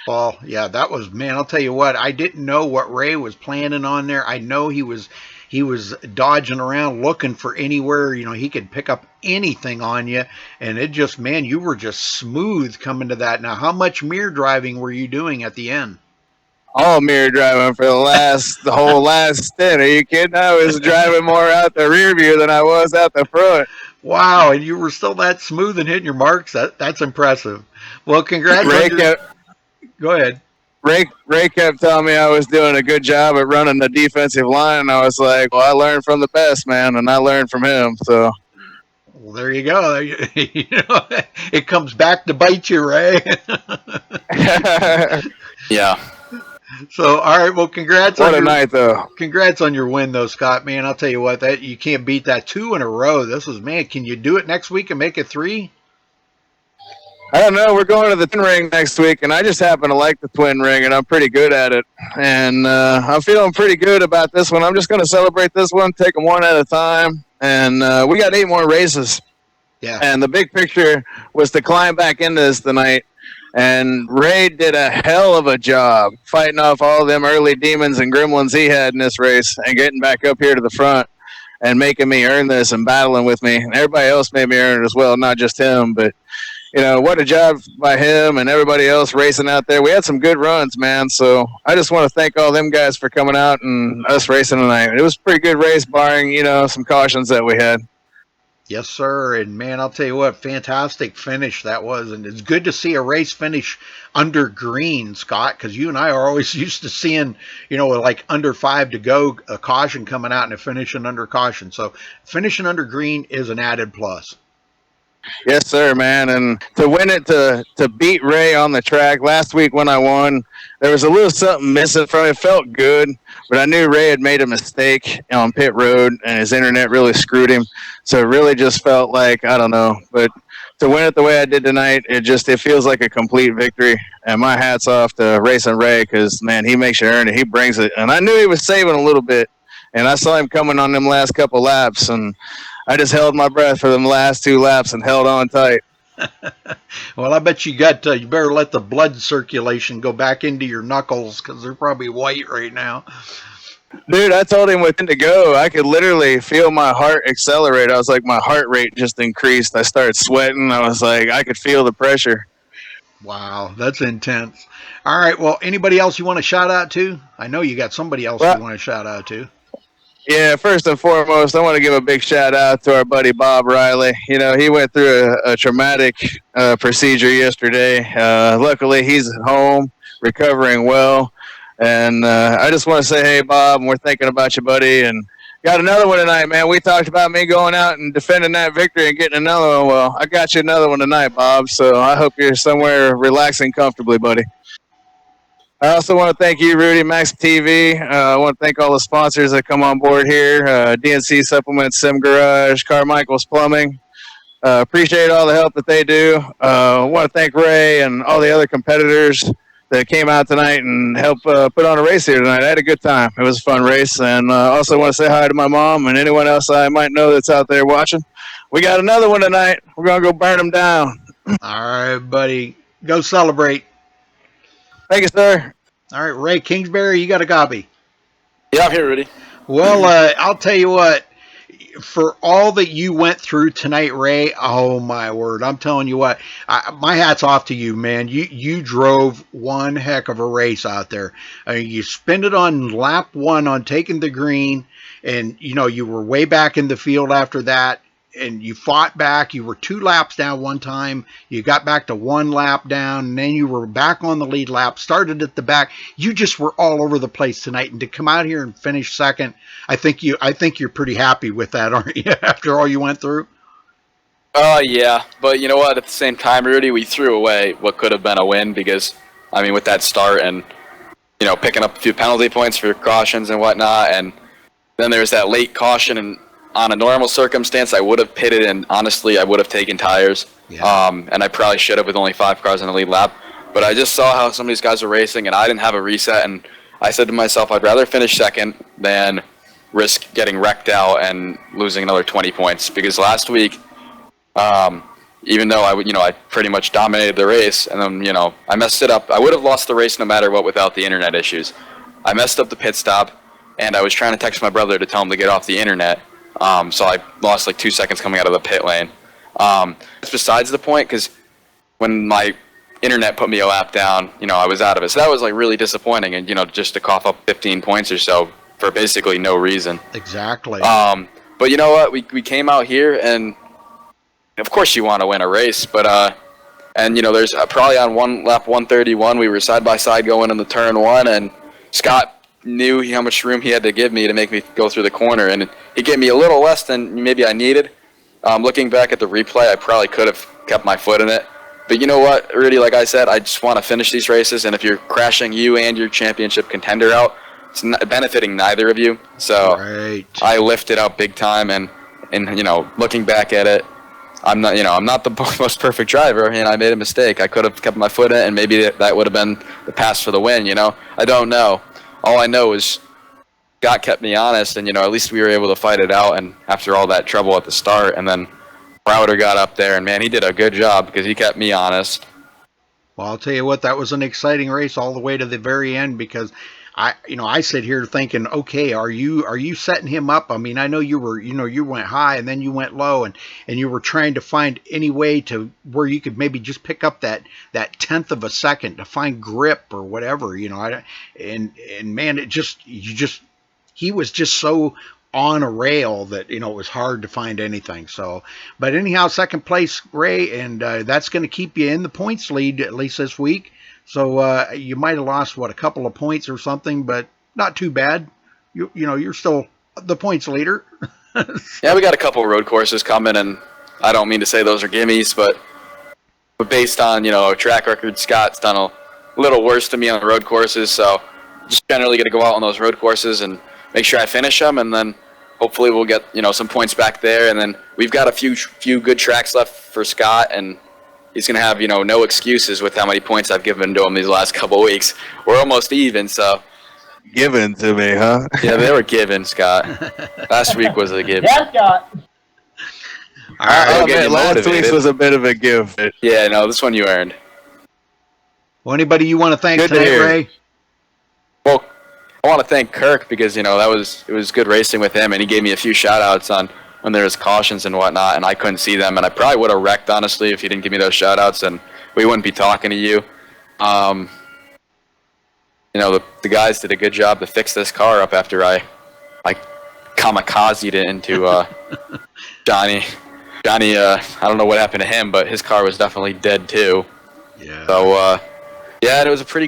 fastball. Yeah, that was, man, I'll tell you what, I didn't know what Ray was planning on there. I know he was dodging around looking for anywhere, he could pick up anything on you. And it just, man, you were just smooth coming to that. Now, how much mirror driving were you doing at the end? All mirror driving for the whole last stint. Are you kidding? I was driving more out the rear view than I was out the front. Wow, and you were still that smooth and hitting your marks. That's impressive. Well, congrats on your... Go ahead. Ray kept telling me I was doing a good job at running the defensive line, and I was like, well, I learned from the best, man, and I learned from him, so... Well, there you go. It comes back to bite you, Ray. Yeah. So, all right. Well, congrats. What a night, though. Congrats on your win, though, Scott. Man, I'll tell you what, that you can't beat that 2 in a row. This was, man. Can you do it next week and make it 3? I don't know. We're going to the twin ring next week, and I just happen to like the twin ring, and I'm pretty good at it. And I'm feeling pretty good about this one. I'm just going to celebrate this one, take them one at a time. And we got 8 more races. Yeah. And the big picture was to climb back into this tonight. And Ray did a hell of a job fighting off all them early demons and gremlins he had in this race and getting back up here to the front and making me earn this and battling with me. And everybody else made me earn it as well, not just him. But, what a job by him and everybody else racing out there. We had some good runs, man. So I just want to thank all them guys for coming out and us racing tonight. It was a pretty good race, barring, some cautions that we had. Yes, sir. And, man, I'll tell you what, fantastic finish that was. And it's good to see a race finish under green, Scott, because you and I are always used to seeing, like under 5 to go, a caution coming out and a finishing under caution. So finishing under green is an added plus. Yes, sir, man. And to win it, to beat Ray on the track, last week when I won, there was a little something missing from it. It felt good, but I knew Ray had made a mistake on pit road, and his internet really screwed him. So it really just felt like, I don't know. But to win it the way I did tonight, it feels like a complete victory. And my hat's off to Racing Ray because, man, he makes you earn it. He brings it. And I knew he was saving a little bit, and I saw him coming on them last couple laps, and I just held my breath for them last 2 laps and held on tight. Well, I bet you you better let the blood circulation go back into your knuckles because they're probably white right now. Dude, I told him when to go. I could literally feel my heart accelerate. I was like, my heart rate just increased. I started sweating. I was like, I could feel the pressure. Wow, that's intense. All right, well, anybody else you want to shout out to? I know you got somebody else you want to shout out to. Yeah, first and foremost, I want to give a big shout out to our buddy Bob Riley. He went through a traumatic procedure yesterday. Luckily, he's at home, recovering well. And I just want to say, hey, Bob, we're thinking about you, buddy. And got another one tonight, man. We talked about me going out and defending that victory and getting another one. Well, I got you another one tonight, Bob. So I hope you're somewhere relaxing comfortably, buddy. I also want to thank you, Rudy, MaxSpeedTV. I want to thank all the sponsors that come on board here, DNC Supplements, Sim Garage, Carmichael's Plumbing. Appreciate all the help that they do. I want to thank Ray and all the other competitors that came out tonight and helped put on a race here tonight. I had a good time. It was a fun race. And also want to say hi to my mom and anyone else I might know that's out there watching. We got another one tonight. We're going to go burn them down. All right, buddy. Go celebrate. Thank you, sir. All right, Ray Kingsbury, you got a copy. Yeah, I'm here, Rudy. Well, I'll tell you what. For all that you went through tonight, Ray, oh my word, I'm telling you what, my hat's off to you, man. You drove one heck of a race out there. I mean, you spent it on lap 1 on taking the green, and you were way back in the field after that, and you fought back. You were 2 laps down one time. You got back to 1 lap down, and then you were back on the lead lap, started at the back. You just were all over the place tonight, and to come out here and finish second, I think you're pretty happy with that, aren't you, after all you went through? Yeah, but you know what? At the same time, Rudy, we threw away what could have been a win because, I mean, with that start and, picking up a few penalty points for cautions and whatnot, and then there's that late caution, and on a normal circumstance, I would have pitted, and honestly, I would have taken tires. Yeah. And I probably should have with only 5 cars on the lead lap. But I just saw how some of these guys were racing, and I didn't have a reset, and I said to myself, I'd rather finish second than risk getting wrecked out and losing another 20 points. Because last week, even though I pretty much dominated the race, and then, I messed it up. I would have lost the race no matter what without the internet issues. I messed up the pit stop, and I was trying to text my brother to tell him to get off the internet. So I lost like 2 seconds coming out of the pit lane. It's besides the point, because when my internet put me a lap down, I was out of it. So that was like really disappointing, and just to cough up 15 points or so for basically no reason. Exactly. But you know what? We came out here, and of course you want to win a race, but and there's probably on lap 131 we were side by side going in the turn one, and Scott knew how much room he had to give me to make me go through the corner, and he gave me a little less than maybe I needed. Looking back at the replay, I probably could have kept my foot in it. But you know what, Rudy, like I said, I just want to finish these races, and if you're crashing you and your championship contender out, it's not benefiting neither of you. So I lifted up big time, and looking back at it, I'm not the most perfect driver, and I made a mistake. I could have kept my foot in it, and maybe that would have been the pass for the win, I don't know. All I know is Scott kept me honest, and at least we were able to fight it out. And after all that trouble at the start, and then Browder got up there, and man, he did a good job because he kept me honest. Well, I'll tell you what, that was an exciting race all the way to the very end, because I sit here thinking, okay, are you setting him up? I mean, I know you were, you went high and then you went low, and you were trying to find any way to where you could maybe just pick up that tenth of a second to find grip or whatever, and man, he was just so on a rail that it was hard to find anything. So, but anyhow, second place, Ray, and that's going to keep you in the points lead at least this week. So you might have lost a couple of points or something, but not too bad. You're still the points leader. Yeah, we got a couple road courses coming, and I don't mean to say those are gimmies, but based on track record, Scott's done a little worse to me on the road courses. So just generally going to go out on those road courses and make sure I finish them, and then hopefully we'll get some points back there. And then we've got a few good tracks left for Scott, and he's going to have no excuses with how many points I've given to him these last couple of weeks. We're almost even, so given to me, huh? Yeah, they were given, Scott. Last week was a give. Yeah, Scott. All right, last week's was a bit of a give. Yeah, no, this one you earned. Well, anybody you want to thank Good to tonight, hear. Ray? Well, I want to thank Kirk because it was good racing with him, and he gave me a few shout outs on when there was cautions and whatnot, and I couldn't see them, and I probably would have wrecked, honestly, if he didn't give me those shout outs, and we wouldn't be talking to you. The guys did a good job to fix this car up after I kamikazed it into Johnny. Johnny, I don't know what happened to him, but his car was definitely dead too. Yeah. So yeah, and it was a pretty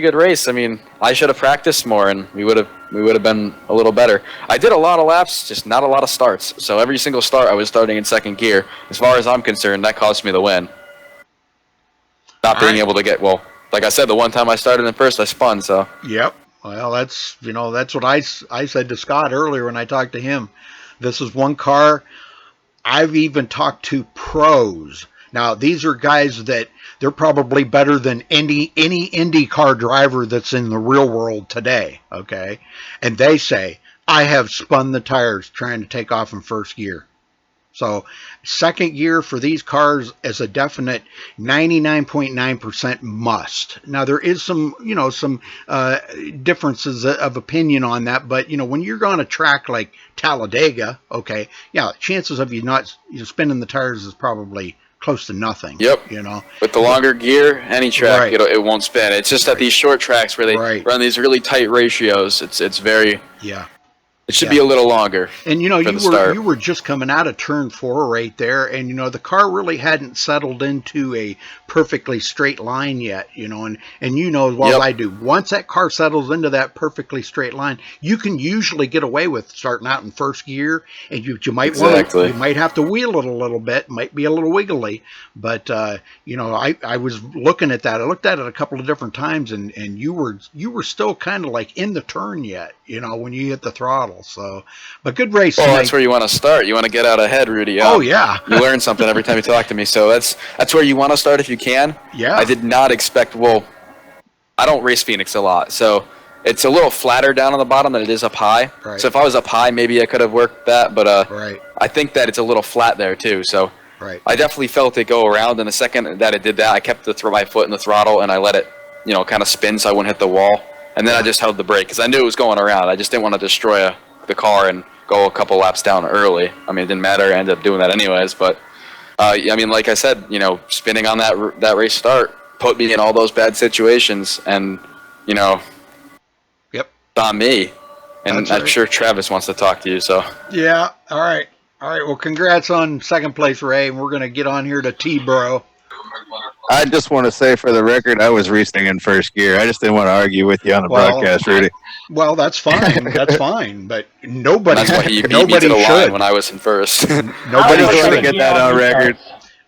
good race. I mean, I should have practiced more, and we would have been a little better. I did a lot of laps, just not a lot of starts. So every single start, I was starting in second gear. As far as I'm concerned, that cost me the win. Not being able to get like I said, the one time I started in first, I spun. So. Yep. Well, that's what I said to Scott earlier when I talked to him. This is one car. I've even talked to pros. Now, these are guys that they're probably better than any IndyCar driver that's in the real world today, okay? And they say, I have spun the tires trying to take off in first gear. So second gear for these cars is a definite 99.9% must. Now, there is some differences of opinion on that, but, when you're on a track like Talladega, okay, yeah, chances of you not spinning the tires is probably close to nothing. Yep. With the longer gear, any track, it won't spin. It's just at these short tracks where they run these really tight ratios. It's very... Yeah. It should be a little longer. And you were just coming out of turn 4 right there, and the car really hadn't settled into a perfectly straight line yet, and I do. Once that car settles into that perfectly straight line, you can usually get away with starting out in first gear, and you might you might have to wheel it a little bit, might be a little wiggly, but I was looking at that. I looked at it a couple of different times, and you were still kind of like in the turn yet, when you hit the throttle. So, but good race. Well, that's where you want to start. You want to get out ahead, Rudy. Oh yeah. You learn something every time you talk to me. So that's where you want to start if you can. Yeah. I did not expect. Well, I don't race Phoenix a lot, so it's a little flatter down on the bottom than it is up high. Right. So if I was up high, maybe I could have worked that. But right. I think that it's a little flat there too. So Right. I definitely felt it go around. And the second that it did that, I kept my foot in the throttle and I let it, kind of spin so I wouldn't hit the wall. And then I just held the brake because I knew it was going around. I just didn't want to destroy the car and go a couple laps down early. I mean, it didn't matter. I ended up doing that anyways. But I mean, like I said, spinning on that race start put me in all those bad situations, and Yep. It's on me. And That's I'm right. sure Travis wants to talk to you. So Yeah. All right. Well, congrats on second place, Ray. We're gonna get on here to T-Bro. I just want to say for the record, I was racing in first gear. I just didn't want to argue with you on the broadcast, Rudy. Well, that's fine. That's fine. But nobody, that's why he beat me nobody to the line should. when I was in first. Nobody I just want to should. get that on record.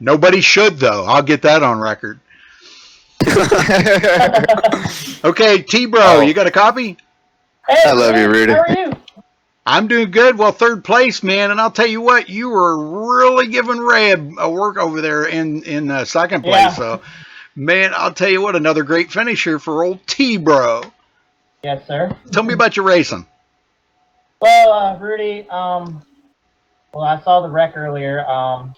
Nobody should, though. I'll get that on record. Okay, T-Bro, you got a copy? Hey, I love you, Rudy. How are you? I'm doing good. Well, third place, man, and I'll tell you what, you were really giving Ray a work over there in second place. Yeah. So, man, I'll tell you what, another great finisher for old T-Bro. Yes, sir. Tell me about your racing. Well, Rudy, well, I saw the wreck earlier. I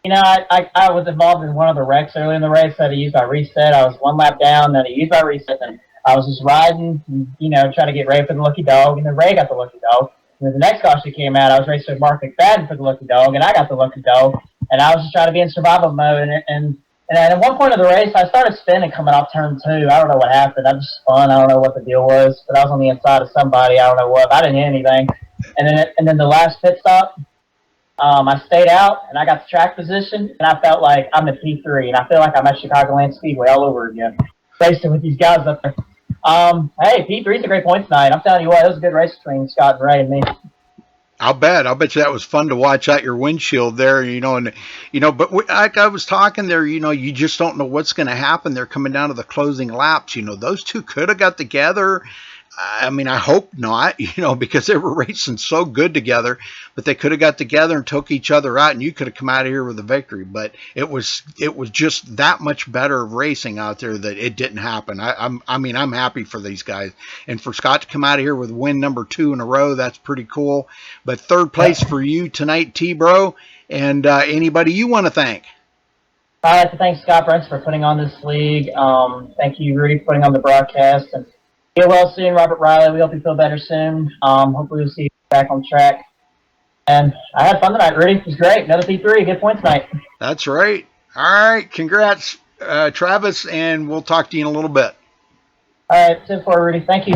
was involved in one of the wrecks early in the race that I used my reset. I was one lap down, then I used my reset, and I was just riding, trying to get Ray for the lucky dog, and then Ray got the lucky dog. And then the next caution came out, I was racing with Mark McFadden for the lucky dog, and I got the lucky dog, and I was just trying to be in survival mode, and at one point of the race, I started spinning coming off turn 2. I don't know what happened. I just spun. I don't know what the deal was, but I was on the inside of somebody. I don't know what. I didn't hear anything. And then the last pit stop, I stayed out, and I got the track position, and I felt like I'm at P3, and I feel like I'm at Chicagoland Speedway all over again, racing with these guys up there. Hey, P3's a great point tonight. I'm telling you what, it was a good race between Scott and Ray and me. I'll bet you that was fun to watch out your windshield there, but like I was talking there, you just don't know what's going to happen. They're coming down to the closing laps. Those two could have got together. I mean, I hope not, because they were racing so good together, but they could have got together and took each other out, and you could have come out of here with a victory. But it was just that much better racing out there that it didn't happen. I'm happy for these guys, and for Scott to come out of here with win number 2 in a row, that's pretty cool. But third place for you tonight, T-Bro, and anybody you want to thank? I'd like to thank Scott Brents for putting on this league. Thank you, Rudy, for putting on the broadcast. And get well soon, Robert Riley. We hope you feel better soon. Hopefully we'll see you back on track. And I had fun tonight, Rudy. It was great. Another P3. Good point tonight. That's right. All right. Congrats, Travis, and we'll talk to you in a little bit. All right. 10-4, Rudy. Thank you.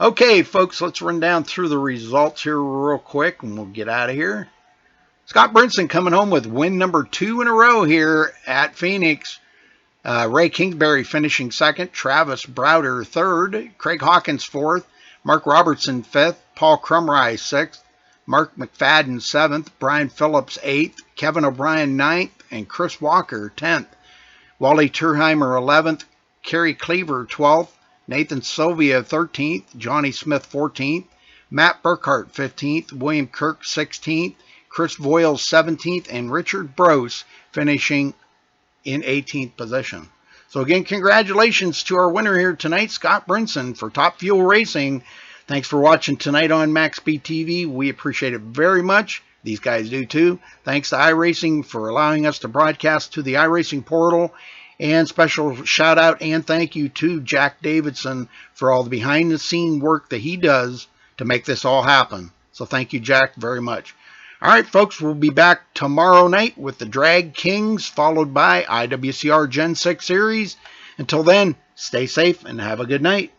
Okay, folks, let's run down through the results here real quick, and we'll get out of here. Scott Brinson coming home with win number 2 in a row here at Phoenix. Ray Kingsbury finishing second, Travis Browder third, Craig Hawkins fourth, Mark Robertson fifth, Paul Crumry sixth, Mark McFadden seventh, Brian Phillips eighth, Kevin O'Brien ninth, and Chris Walker 10th. Wally Turheimer 11th, Kerry Cleaver 12th, Nathan Sylvia 13th, Johnny Smith 14th, Matt Burkhart 15th, William Kirk 16th, Chris Voiles 17th, and Richard Brose finishing in 18th position. So again, congratulations to our winner here tonight, Scott Brinson for Top Fuel Racing. Thanks for watching tonight on MaxSpeedTV. We appreciate it very much. These guys do too. Thanks to iRacing for allowing us to broadcast to the iRacing portal. And special shout out and thank you to Jack Davidson for all the behind the scene work that he does to make this all happen. So thank you, Jack, very much. All right, folks, we'll be back tomorrow night with the Drag Kings, followed by IWCR Gen 6 Series. Until then, stay safe and have a good night.